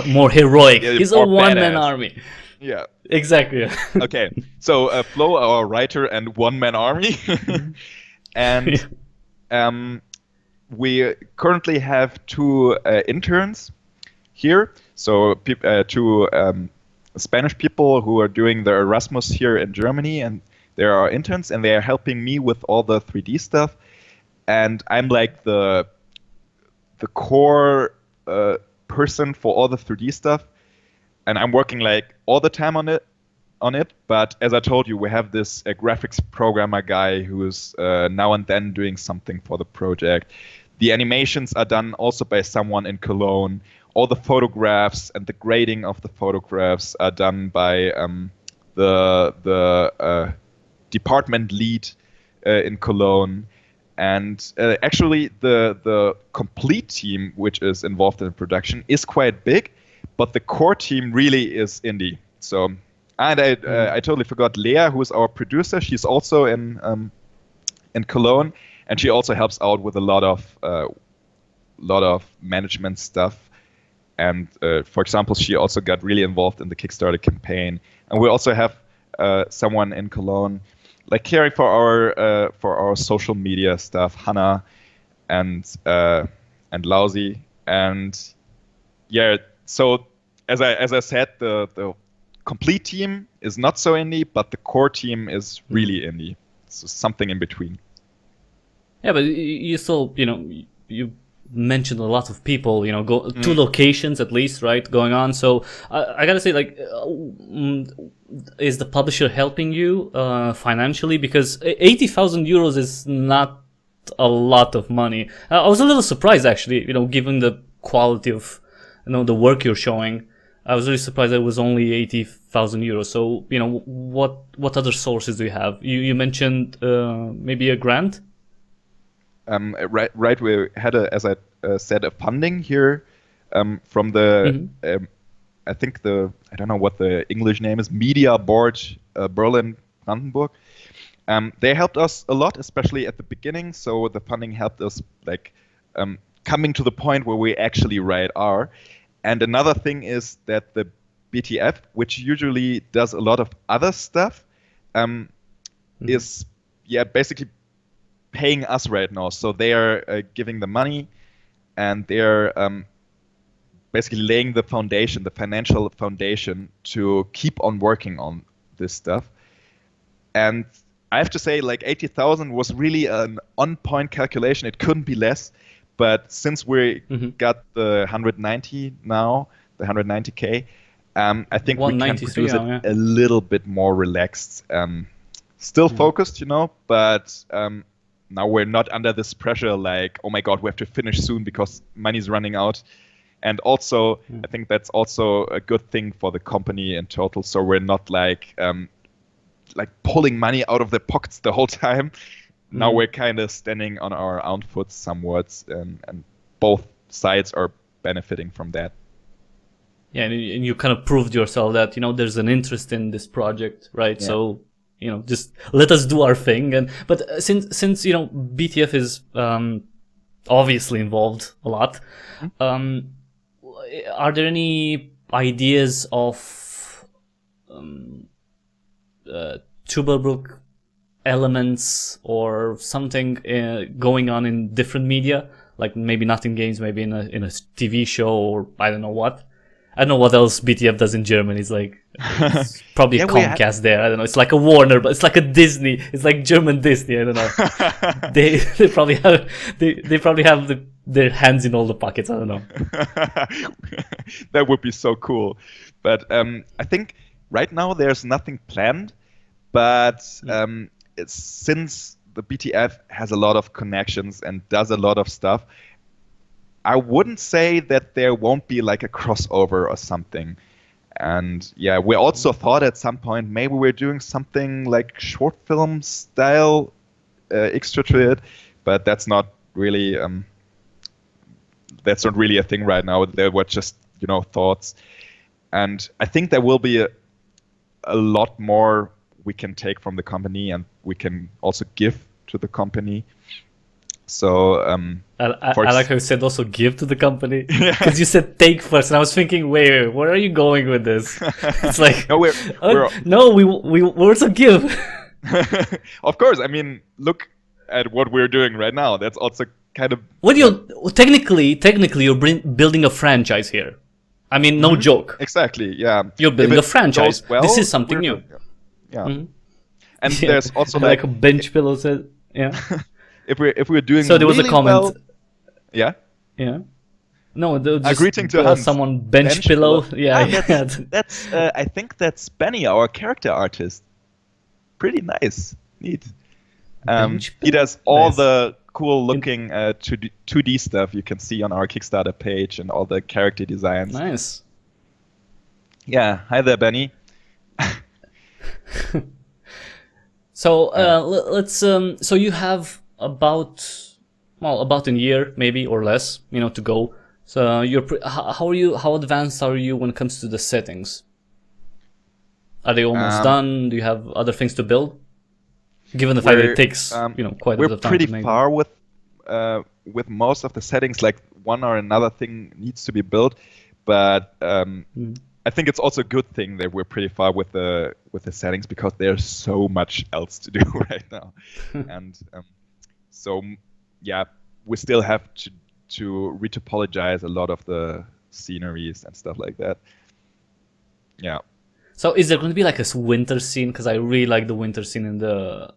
more heroic. Yeah, He's a one-man army. Yeah. Exactly. Okay, so Flo, our writer and one-man army, and we currently have two interns here. So two Spanish people who are doing their Erasmus here in Germany, and they are interns, and they are helping me with all the 3D stuff. And I'm like the core person for all the 3D stuff, and I'm working like all the time on it. But as I told you, we have this graphics programmer guy who's now and then doing something for the project. The animations are done also by someone in Cologne. All the photographs and the grading of the photographs are done by the department lead in Cologne. And actually, the complete team, which is involved in production, is quite big, but the core team really is indie. So, and I totally forgot Lea, who is our producer. She's also in Cologne, and she also helps out with a lot of management stuff. And for example, she also got really involved in the Kickstarter campaign. And we also have someone in Cologne, like caring for our social media stuff, Hannah and Lousy. And yeah, so as I said, the complete team is not so indie, but the core team is really indie. So something in between. Yeah, but you still, you mentioned a lot of people, go 2 locations at least, right, going on. So I gotta say, like, is the publisher helping you financially? Because 80,000 euros is not a lot of money. I was a little surprised, actually, given the quality of, the work you're showing. I was really surprised that it was only 80,000 euros. So, what other sources do you have? You mentioned maybe a grant? Right. We had as I said, a funding here from the, I think I don't know what the English name is, Media Board Berlin Brandenburg. They helped us a lot, especially at the beginning. So the funding helped us like coming to the point where we actually are. And another thing is that the BTF, which usually does a lot of other stuff, is basically paying us right now. So they are giving the money, and they're basically laying the foundation, the financial foundation, to keep on working on this stuff. And I have to say, like, 80,000 was really an on-point calculation. It couldn't be less. But since we got the 190 now, the 190K, I think we can produce it a little bit more relaxed. Still focused, but now we're not under this pressure like, oh my God, we have to finish soon because money's running out. And also, I think that's also a good thing for the company in total. So we're not like pulling money out of their pockets the whole time. Now we're kind of standing on our own foot somewhat, and both sides are benefiting from that. Yeah, and you kind of proved yourself that, there's an interest in this project, right? Yeah. So, just let us do our thing. But since BTF is obviously involved a lot, are there any ideas of Trüberbrook elements or something going on in different media, like maybe not in games, maybe in a TV show, or I don't know what. I don't know what else BTF does in Germany. It's like it's probably a Comcast there. I don't know. It's like a Warner, but it's like a Disney. It's like German Disney. I don't know. they probably have their hands in all the pockets. I don't know. That would be so cool. But I think right now there's nothing planned. But since the BTF has a lot of connections and does a lot of stuff, I wouldn't say that there won't be like a crossover or something. And yeah, we also thought at some point maybe we're doing something like short film style extra to it, but that's not really a thing right now. They were just thoughts, and I think there will be a lot more we can take from the company, and we can also give to the company. So I like how you said also give to the company, because you said take first, and I was thinking, wait, where are you going with this? It's like no, we also give. Of course, I mean, look at what we're doing right now. That's also kind of technically you're building a franchise here. I mean, no joke. Exactly. Yeah. You're building If a it franchise. goes well, This is something we're new. good. Yeah. Mhm. And Yeah. there's also like a bench pillow said. Yeah. if we're doing So there was a really comment. well, yeah. Yeah. No, just Greeting to Hans. someone bench pillow. Yeah, yeah. That's I think that's Benny, our character artist. Pretty nice, neat. Bench He pillow? does all Nice. the cool looking 2D stuff you can see on our Kickstarter page and all the character designs. Nice. Yeah, hi there, Benny. So let's so you have about a year maybe or less, to go. So how advanced are you when it comes to the settings? Are they almost done? Do you have other things to build? Given the fact that it takes quite a bit of time to make. We're pretty far with most of the settings. Like one or another thing needs to be built, but I think it's also a good thing that we're pretty far with the settings, because there's so much else to do right now, and so yeah, we still have to retopologize a lot of the sceneries and stuff like that. Yeah. So is there going to be like a winter scene? Because I really like the winter scene in the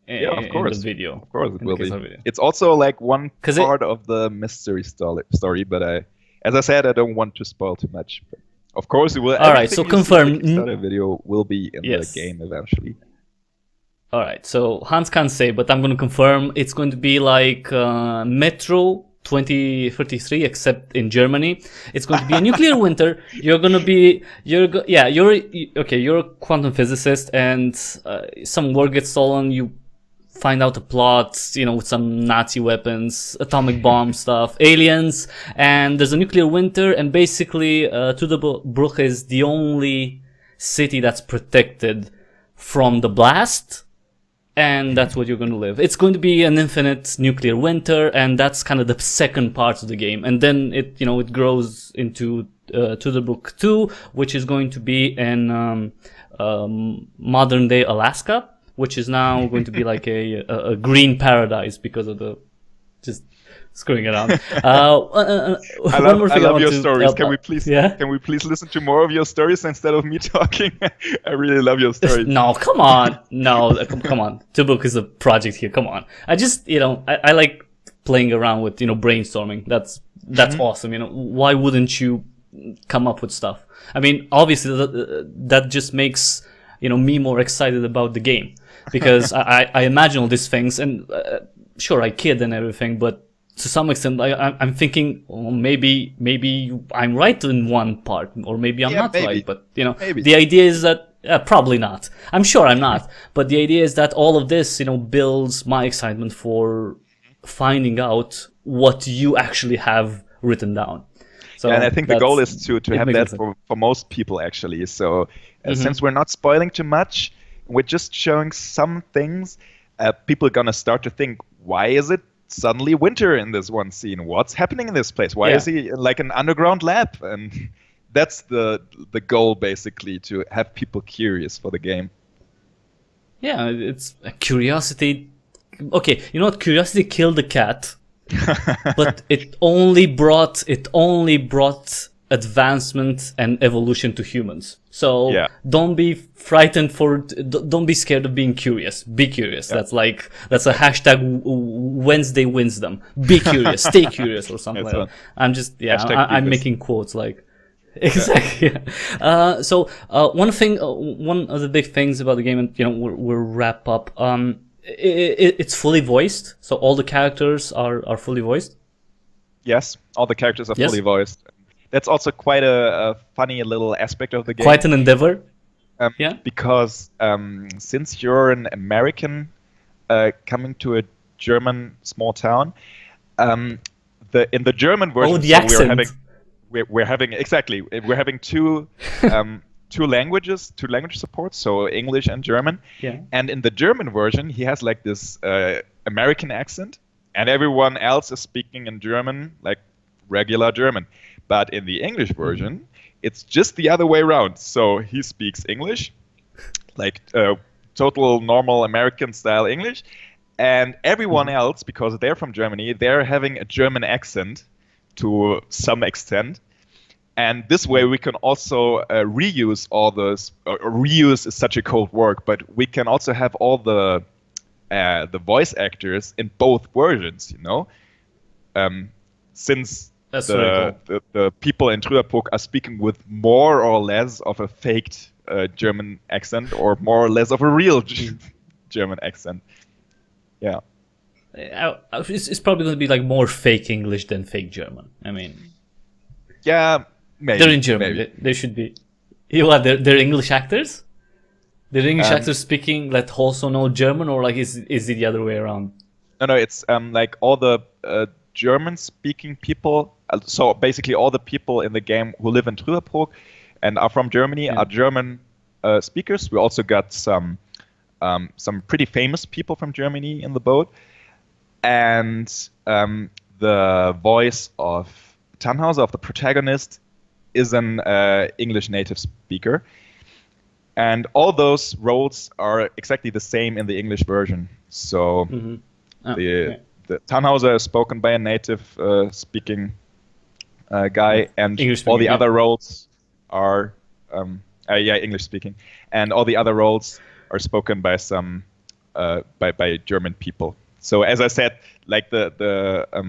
of course. in the video. Of course it will be. Video. It's also like one part of the mystery story, but as I said, I don't want to spoil too much. But of course it will. All right, so confirm. The video will be in the game eventually. All right, so Hans can't say, but I'm going to confirm it's going to be like Metro 2033, except in Germany. It's going to be a nuclear winter. You're a quantum physicist, and some work gets stolen. You find out the plot, with some Nazi weapons, atomic bomb stuff, aliens, and there's a nuclear winter, and basically Trüberbrook is the only city that's protected from the blast. And that's what you're going to live. It's going to be an infinite nuclear winter, and that's kind of the second part of the game. And then it grows into Trüberbrook 2, which is going to be in modern day Alaska, which is now going to be like a green paradise because of the just screwing around. I love your stories. Can we please listen to more of your stories instead of me talking? I really love your stories. No, come on. No, come on. Trüberbrook is a project here. Come on. I just, I like playing around with, brainstorming. That's awesome. Why wouldn't you come up with stuff? I mean, obviously that just makes, me more excited about the game, because I imagine all these things, and sure, I kid and everything, but to some extent, I'm thinking, maybe I'm right in one part, or maybe I'm not right. But maybe. The idea is that probably not. I'm sure I'm not. But the idea is that all of this, builds my excitement for finding out what you actually have written down. So and I think the goal is to have that for most people actually. So since we're not spoiling too much, we're just showing some things. People are gonna start to think, why is it suddenly winter in this one scene? What's happening in this place? Why is he in like an underground lab? And that's the goal, basically, to have people curious for the game. Yeah, it's a curiosity. Okay, you know what? Curiosity killed the cat, but it only brought advancement and evolution to humans. So don't be frightened don't be scared of being curious. Be curious. That's a hashtag Wednesday Wisdom. Be curious, stay curious, or something like that. I'm just I'm making quotes like exactly. So one of the big things about the game, and we'll wrap up. It's fully voiced, so all the characters are fully voiced. Yes, all the characters are fully voiced. That's also quite a funny little aspect of the game. Quite an endeavor. Because since you're an American coming to a German small town, in the German version, the accent. We're having two language support, so English and German. Yeah. And in the German version, he has like this American accent, and everyone else is speaking in German, like regular German. But in the English version, it's just the other way around. So he speaks English, like total normal American style English, and everyone else, because they're from Germany, they're having a German accent to some extent. And this way we can also reuse all those. Reuse is such a cold word, but we can also have all the voice actors in both versions. Since That's very cool. the people in Trüberbrook are speaking with more or less of a faked German accent, or more or less of a real German accent. Yeah. It's probably going to be like more fake English than fake German. I mean, yeah, maybe. They're in German. Maybe. They should be. They're English actors? They're English actors speaking that also know German, or like is it the other way around? No, it's like all the German-speaking people. So basically, all the people in the game who live in Trüberbrook and are from Germany are German speakers. We also got some pretty famous people from Germany in the boat, and the voice of Tannhauser, of the protagonist, is an English native speaker. And all those roles are exactly the same in the English version. So the Tannhauser is spoken by a native speaking guy, and all the other roles are English speaking, and all the other roles are spoken by some by German people. So as I said, like the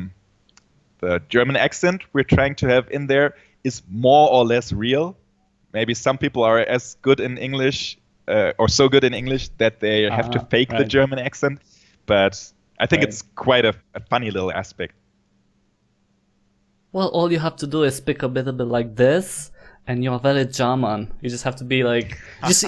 German accent we're trying to have in there is more or less real. Maybe some people are as good in English or so good in English that they have to fake the German accent, but I think it's quite a funny little aspect. Well, all you have to do is speak a bit like this, and you're very German. You just have to be like,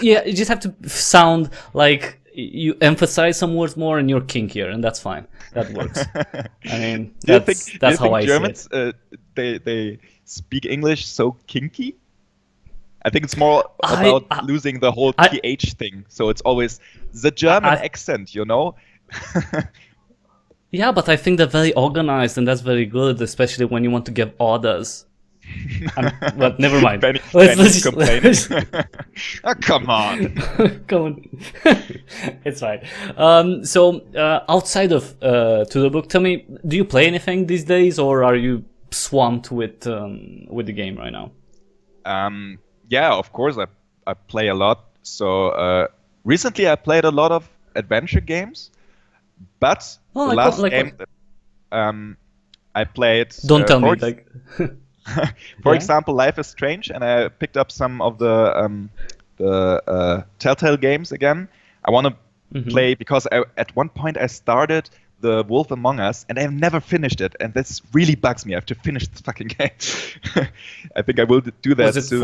you just have to sound like you emphasize some words more, and you're kinkier, and that's fine. That works. I mean, that's how I Germans, see it. They speak English so kinky? I think it's more about losing the whole PH thing. So it's always the German accent, Yeah, but I think they're very organized, and that's very good, especially when you want to give orders. But never mind. Let's complaining. Oh, come on. Come on. It's fine. So outside of Trüberbrook, tell me, do you play anything these days, or are you swamped with the game right now? Yeah, of course, I play a lot. So recently I played a lot of adventure games, but the last game that I played... Don't tell me. For example, Life is Strange, and I picked up some of the Telltale games again. I want to play, because at one point I started The Wolf Among Us, and I've never finished it, and this really bugs me. I have to finish this fucking game. I think I will do that soon.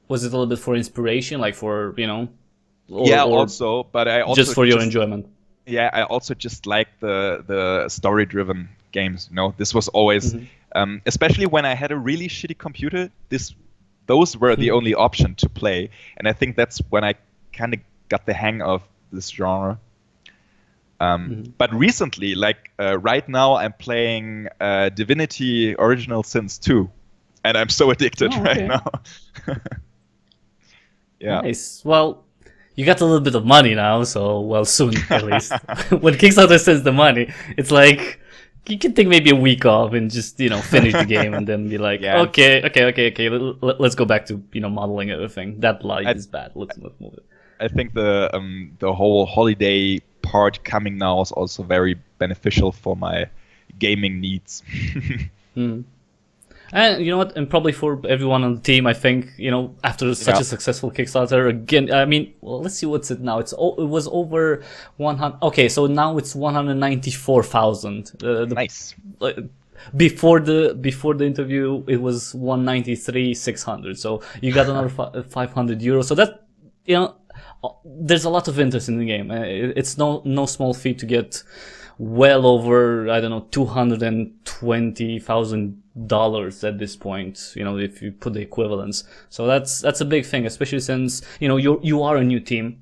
Was it a little bit for inspiration, like for, also, but I also just for your enjoyment? Yeah, I also just like the story-driven games. This was always, especially when I had a really shitty computer. Those were the only option to play, and I think that's when I kind of got the hang of this genre. But recently, right now, I'm playing Divinity Original Sins 2, and I'm so addicted right now. Yeah. Nice. Well, you got a little bit of money now, so soon at least. When Kickstarter sends the money, it's like you can take maybe a week off and just finish the game, and then be like, okay, let's go back to modeling everything. That life is bad. Let's move it. I think the whole holiday part coming now is also very beneficial for my gaming needs. And you know what? And probably for everyone on the team, I think after such a successful Kickstarter, again, I mean, let's see what's it now. It was over 100. Okay, so now it's 194,000. Nice. Before the interview, it was 193,600. So you got another 500 euros. So that there's a lot of interest in the game. It's no small feat to get well over, I don't know, $220,000 at this point, if you put the equivalence. So that's a big thing, especially since, you are a new team.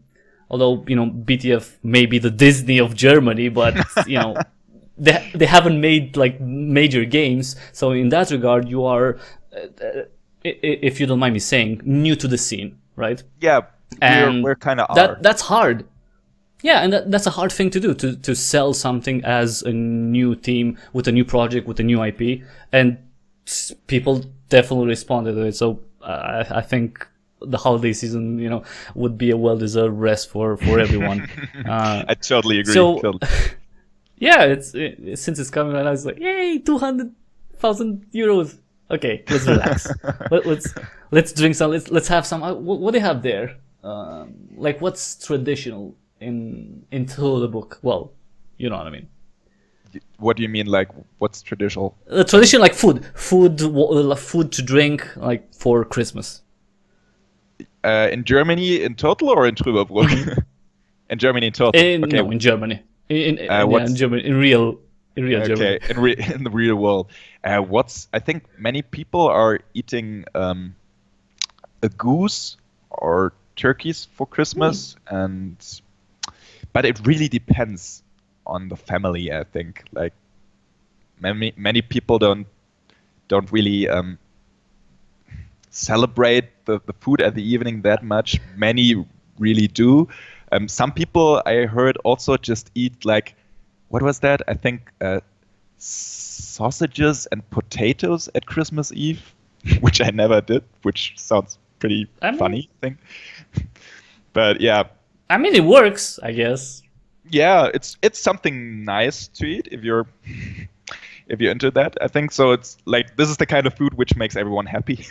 Although, BTF may be the Disney of Germany, but, they haven't made like major games. So in that regard, you are, if you don't mind me saying, new to the scene, right? Yeah, we're kind of that's hard. Yeah, and that's a hard thing to do, to sell something as a new team with a new project with a new IP, and people definitely responded to it. So I think the holiday season, would be a well-deserved rest for everyone. I totally agree. So, yeah, since it's coming right now, it's like, yay, 200,000 euros. Okay, let's relax. let's drink some. Let's have some. What do you have there? Like, what's traditional in Trüberbrook? Well, you know what I mean. What do you mean, like, what's traditional? Tradition, like food to drink, like for Christmas. In Germany in total, or in Trüberbrook? In Germany in total. Okay. No, in Germany. In Germany, in real Germany. Okay, in the real world. I think many people are eating a goose or turkeys for Christmas, but it really depends on the family. I think, like, many people don't really celebrate the food at the evening that much. Many really do. Some people, I heard, also just eat, like, what was that? I think sausages and potatoes at Christmas Eve, which I never did, which sounds pretty funny, I think. But yeah. I mean, it works, I guess. Yeah, it's something nice to eat if you're into that. I think so. It's like, this is the kind of food which makes everyone happy.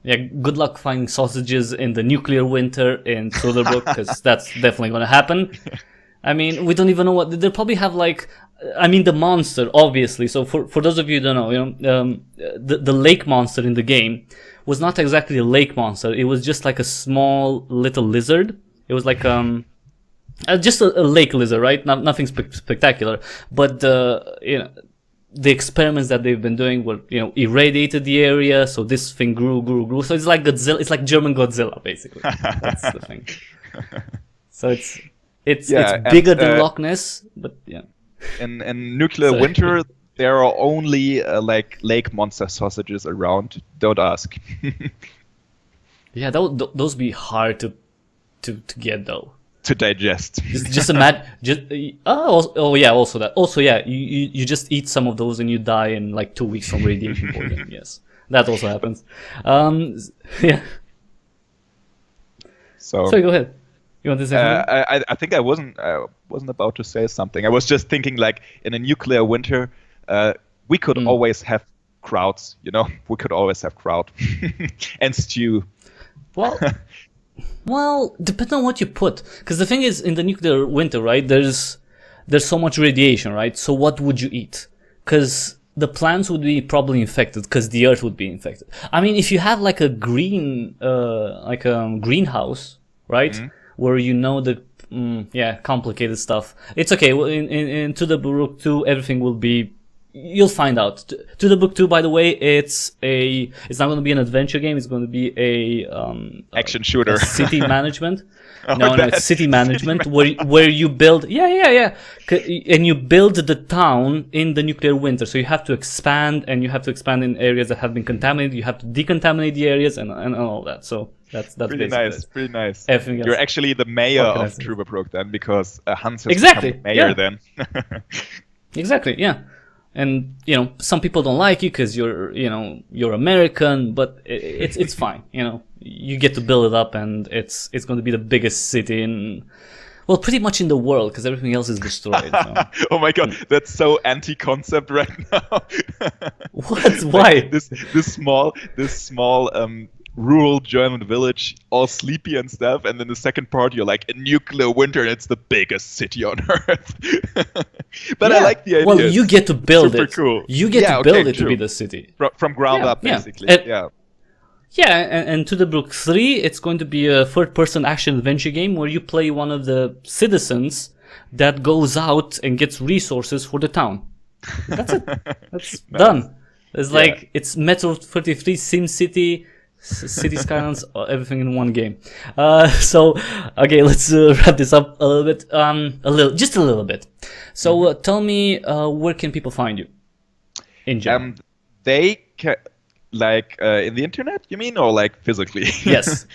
Yeah, good luck finding sausages in the nuclear winter in Trüberbrook, because that's definitely going to happen. I mean, we don't even know what they'll probably have. Like, I mean, the monster, obviously. So for those of you who don't know, the lake monster in the game was not exactly a lake monster. It was just like a small little lizard. It was like just a lake lizard, right? Nothing spectacular. But the experiments that they've been doing were, irradiated the area, so this thing grew. So it's like Godzilla. It's like German Godzilla, basically. That's the thing. So it's bigger than Loch Ness, but yeah. In nuclear winter, there are only like lake monster sausages around. Don't ask. Yeah, those be hard to get though. To digest. Just imagine. Also that. Also, yeah, you just eat some of those and you die in like 2 weeks from radiation poisoning. Yes, that also happens. Yeah. So sorry, go ahead. You want to say something? I think I wasn't about to say something. I was just thinking, like, in a nuclear winter, we could always have crowds. We could always have crowd and stew. Well, depends on what you put. Because the thing is, in the nuclear winter, right, there's so much radiation, right? So what would you eat? Because the plants would be probably infected, because the earth would be infected. I mean, if you have like a greenhouse, right, where complicated stuff, it's okay. In Trüberbrook 2, everything will be. You'll find out. Trüberbrook 2, by the way, it's not going to be an adventure game. It's going to be a action shooter. City management. No, it's city management where you build. Yeah. And you build the town in the nuclear winter. So you have to expand, and you have to expand in areas that have been contaminated. You have to decontaminate the areas and all that. So that's pretty nice. Pretty nice. Everything else. You're actually the mayor of Trüberbrook then, because Hans has exactly become mayor then. Exactly. Yeah. And some people don't like you because you're American, but it's fine. You get to build it up, and it's going to be the biggest city pretty much in the world, because everything else is destroyed. So. Oh my god, that's so anti-concept right now. What? Why? Like this small rural German village, all sleepy and stuff, and then the second part you're like, in nuclear winter, and it's the biggest city on earth. But I like the idea. Well, you get to build super it. Cool. You get to build it to be the city. From ground up, basically. Yeah, and Trüberbrook 3, it's going to be a third-person action adventure game where you play one of the citizens that goes out and gets resources for the town. That's it. That's done. It's like, it's Metro 33, SimCity, City Skylines, everything in one game. So, okay, let's wrap this up a little bit. Just a little bit. So, tell me, where can people find you? In general. They can, like, in the internet, you mean, or like physically? Yes.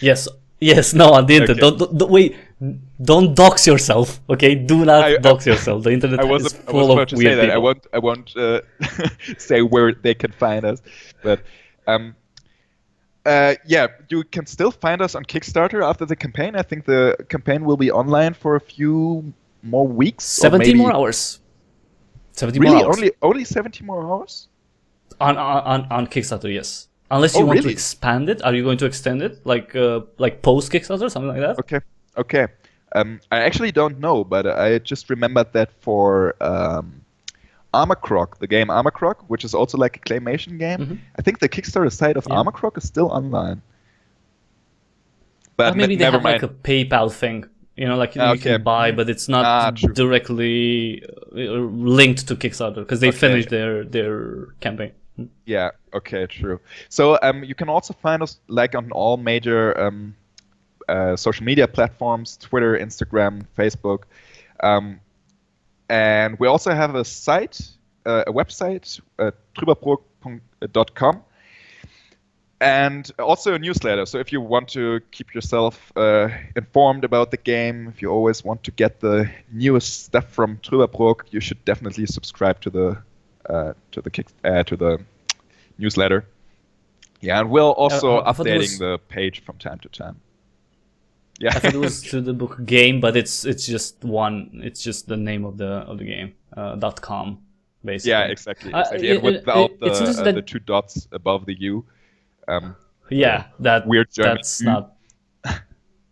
No, on the internet. Okay. Don't wait. Don't dox yourself, okay? Do not dox yourself. The internet is full of weird people. I won't say where they can find us, but yeah, you can still find us on Kickstarter after the campaign. I think the campaign will be online for a few more weeks. 70 more hours. 70 really? more hours. Only 70 more hours? On Kickstarter, yes. Unless you want to expand it. Are you going to extend it? Like post Kickstarter, something like that? Okay. I actually don't know, but I just remembered that for Armor Croc, the game Armor Croc, which is also like a claymation game, I think the Kickstarter site of Armor Croc is still online. But maybe they never have mind. like a PayPal thing. You know, like you can buy, but it's not directly linked to Kickstarter because they finished their campaign. Yeah. Okay. True. So you can also find us like on all major social media platforms: Twitter, Instagram, Facebook, and we also have a site, a website, Trüberbrook.com. And also a newsletter. So if you want to keep yourself informed about the game, if you always want to get the newest stuff from Trüberbrook, you should definitely subscribe to the newsletter. Yeah, and we're also updating the page from time to time. Yeah, I thought it was Trüberbrook game, but it's just one. It's just the name of the game. .com basically. Yeah, exactly. And without the two dots above the U. That weird German. That's not.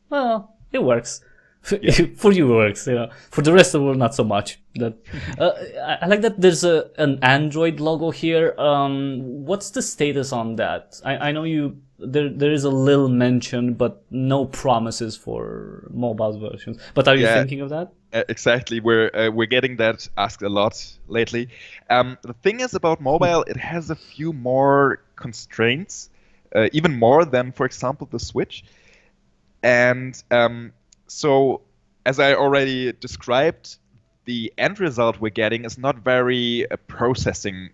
Well, it works. For you, it works. For the rest of the world, not so much. I like that there's an Android logo here. What's the status on that? I know there is a little mention, but no promises for mobile versions. But are you thinking of that? Exactly. We're getting that asked a lot lately. The thing is about mobile, it has a few more constraints. Even more than, for example, the Switch. And so, as I already described, the end result we're getting is not very processing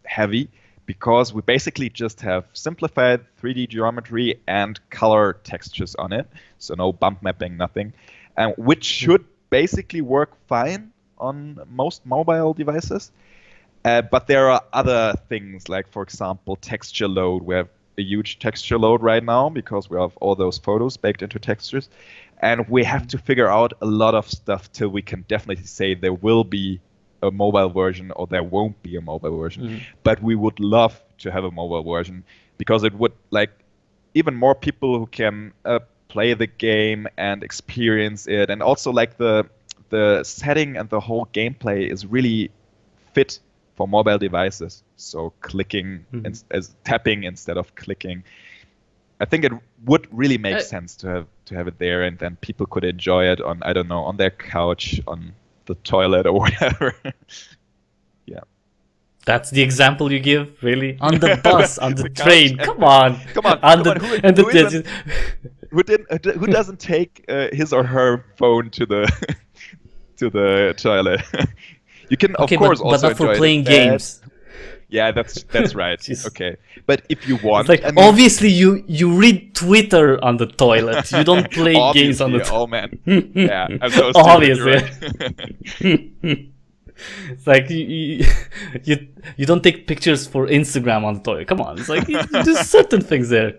heavy, because we basically just have simplified 3D geometry and color textures on it. So no bump mapping, nothing. Which should basically work fine on most mobile devices. But there are other things, like, for example, texture load. We have a huge texture load right now because we have all those photos baked into textures. And we have to figure out a lot of stuff till we can definitely say there will be a mobile version or there won't be a mobile version. But we would love to have a mobile version because it would, like, even more people who can play the game and experience it. And also, like, the setting and the whole gameplay is really fit for mobile devices. So clicking as tapping instead of clicking. I think it would really make sense to have it there, and then people could enjoy it on, I don't know, on their couch, on the toilet or whatever. Yeah. That's the example you give, really? On the bus, on the train. Couch. Come on. Who doesn't take his or her phone to the toilet? You can, of course, but also not for enjoy playing games. Yeah, that's right. Okay, but if you want, it's like, obviously you read Twitter on the toilet. You don't play games on the toilet. Oh man, yeah, I'm so stupid. Obviously, right. It's like you don't take pictures for Instagram on the toilet. Come on, it's like you do certain things there.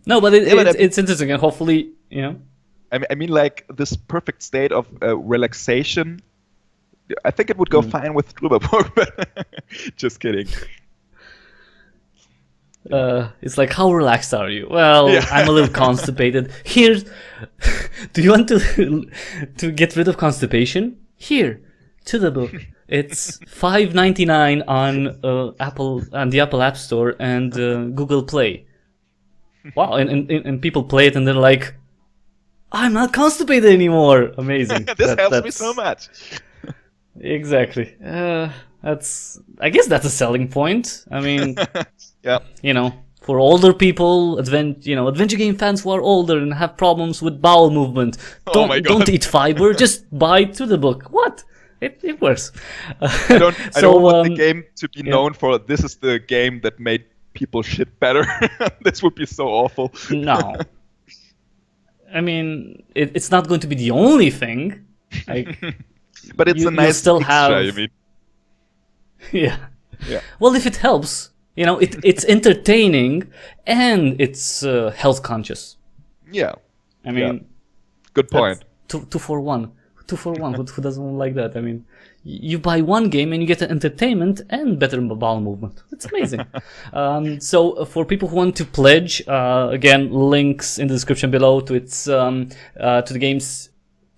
No, but it's interesting, and hopefully, I mean, like, this perfect state of relaxation. I think it would go fine with Trüberbrook, but just kidding. It's like, how relaxed are you? Well, I'm a little constipated. Here, do you want to get rid of constipation? Here, Trüberbrook. It's $5.99 on Apple, on the Apple App Store and Google Play. Wow, and people play it and they're like, I'm not constipated anymore. Amazing. This helps me so much. Exactly. I guess that's a selling point. I mean, for older people, adventure game fans who are older and have problems with bowel movement, don't eat fiber. Just buy Trüberbrook. What? It works. I don't want the game to be known for this is the game that made people shit better. This would be so awful. No. I mean, it's not going to be the only thing. Like, but it's a nice still extra, have. you mean? Yeah. Yeah. Well, if it helps, it's entertaining and it's health conscious. Yeah. I mean, good point. Two for one. 2 for 1. Who doesn't like that? I mean, you buy one game and you get entertainment and better bowel movement. It's amazing. So for people who want to pledge, again, links in the description below to its to the game's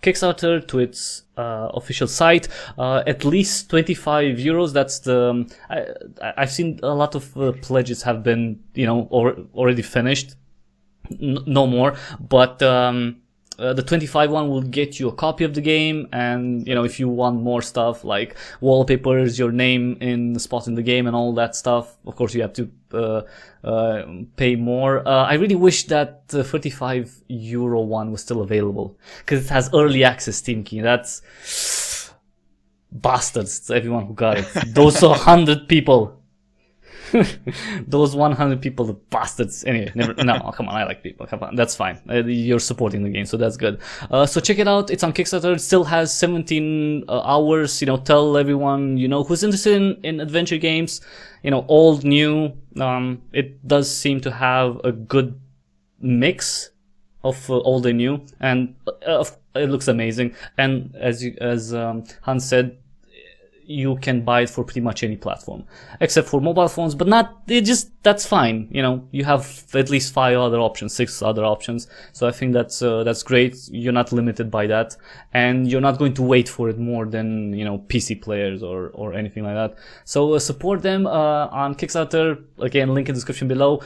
Kickstarter, to its official site. At least 25 euros. That's the I've seen a lot of pledges have been already finished. No more, but the 25 one will get you a copy of the game, and if you want more stuff like wallpapers, your name in the spot in the game, and all that stuff, of course you have to pay more. I really wish that the 35 euro one was still available, because it has early access Steam key. That's bastards to everyone who got it. Those 100 people. Those 100 people, the bastards. Anyway, no, come on, I like people. Come on, that's fine. You're supporting the game, so that's good. So check it out. It's on Kickstarter. It still has 17 hours. Tell everyone who's interested in adventure games. Old, new. It does seem to have a good mix of old and new, and it looks amazing. And as Hans said, you can buy it for pretty much any platform, except for mobile phones, but that's fine. You have at least 6 other options. So I think that's great. You're not limited by that, and you're not going to wait for it more than, PC players or anything like that. So support them, on Kickstarter. Again, link in the description below.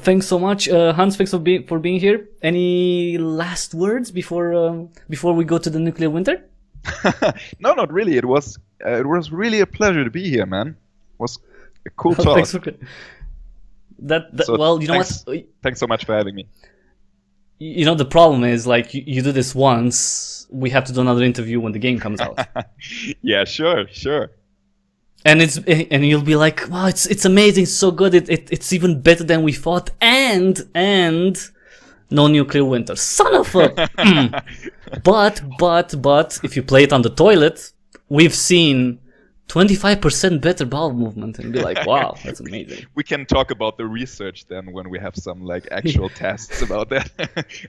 Thanks so much. Hans, thanks for being here. Any last words before we go to the nuclear winter? No, not really. It was really a pleasure to be here, man. It was a cool talk. Thanks for well, thanks so much for having me. The problem is, like, you do this once, we have to do another interview when the game comes out. Yeah, sure. And you'll be like, wow, it's amazing, it's so good, it's even better than we thought, and no nuclear winter. Son of a But if you play it on the toilet, we've seen 25% better bowel movement, and be like, wow, that's amazing. We can talk about the research then when we have some actual tests about that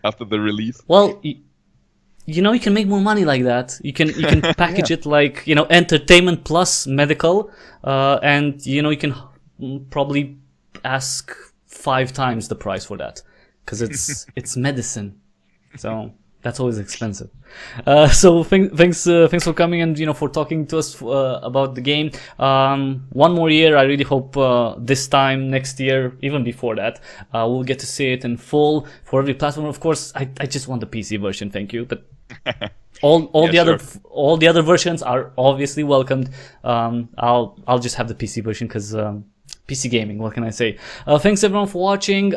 after the release. Well, you can make more money like that. You can package it like, entertainment plus medical, and you can probably ask 5 times the price for that, because it's medicine. So that's always expensive. So thanks for coming, and for talking to us about the game. One more year. I really hope this time next year, even before that, we'll get to see it in full for every platform. Of course, I just want the PC version. Thank you, but all the other versions are obviously welcomed. I'll just have the PC version, because PC gaming. What can I say? Thanks everyone for watching.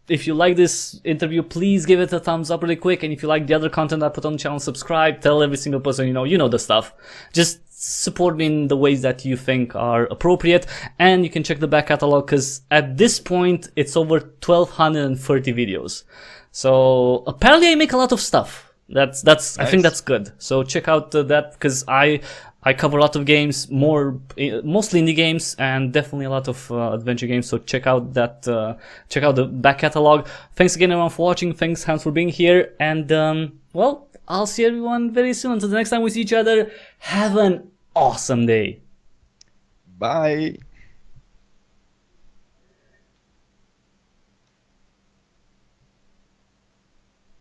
If you like this interview, please give it a thumbs up really quick. And if you like the other content I put on the channel, subscribe. Tell every single person you know the stuff. Just support me in the ways that you think are appropriate. And you can check the back catalog, because at this point it's over 1,230 videos. So apparently I make a lot of stuff. That's nice. I think that's good. So check out that, because I cover a lot of games, mostly indie games, and definitely a lot of adventure games. So check out check out the back catalog. Thanks again everyone for watching. Thanks Hans for being here, and well, I'll see everyone very soon. Until the next time we see each other, have an awesome day. Bye.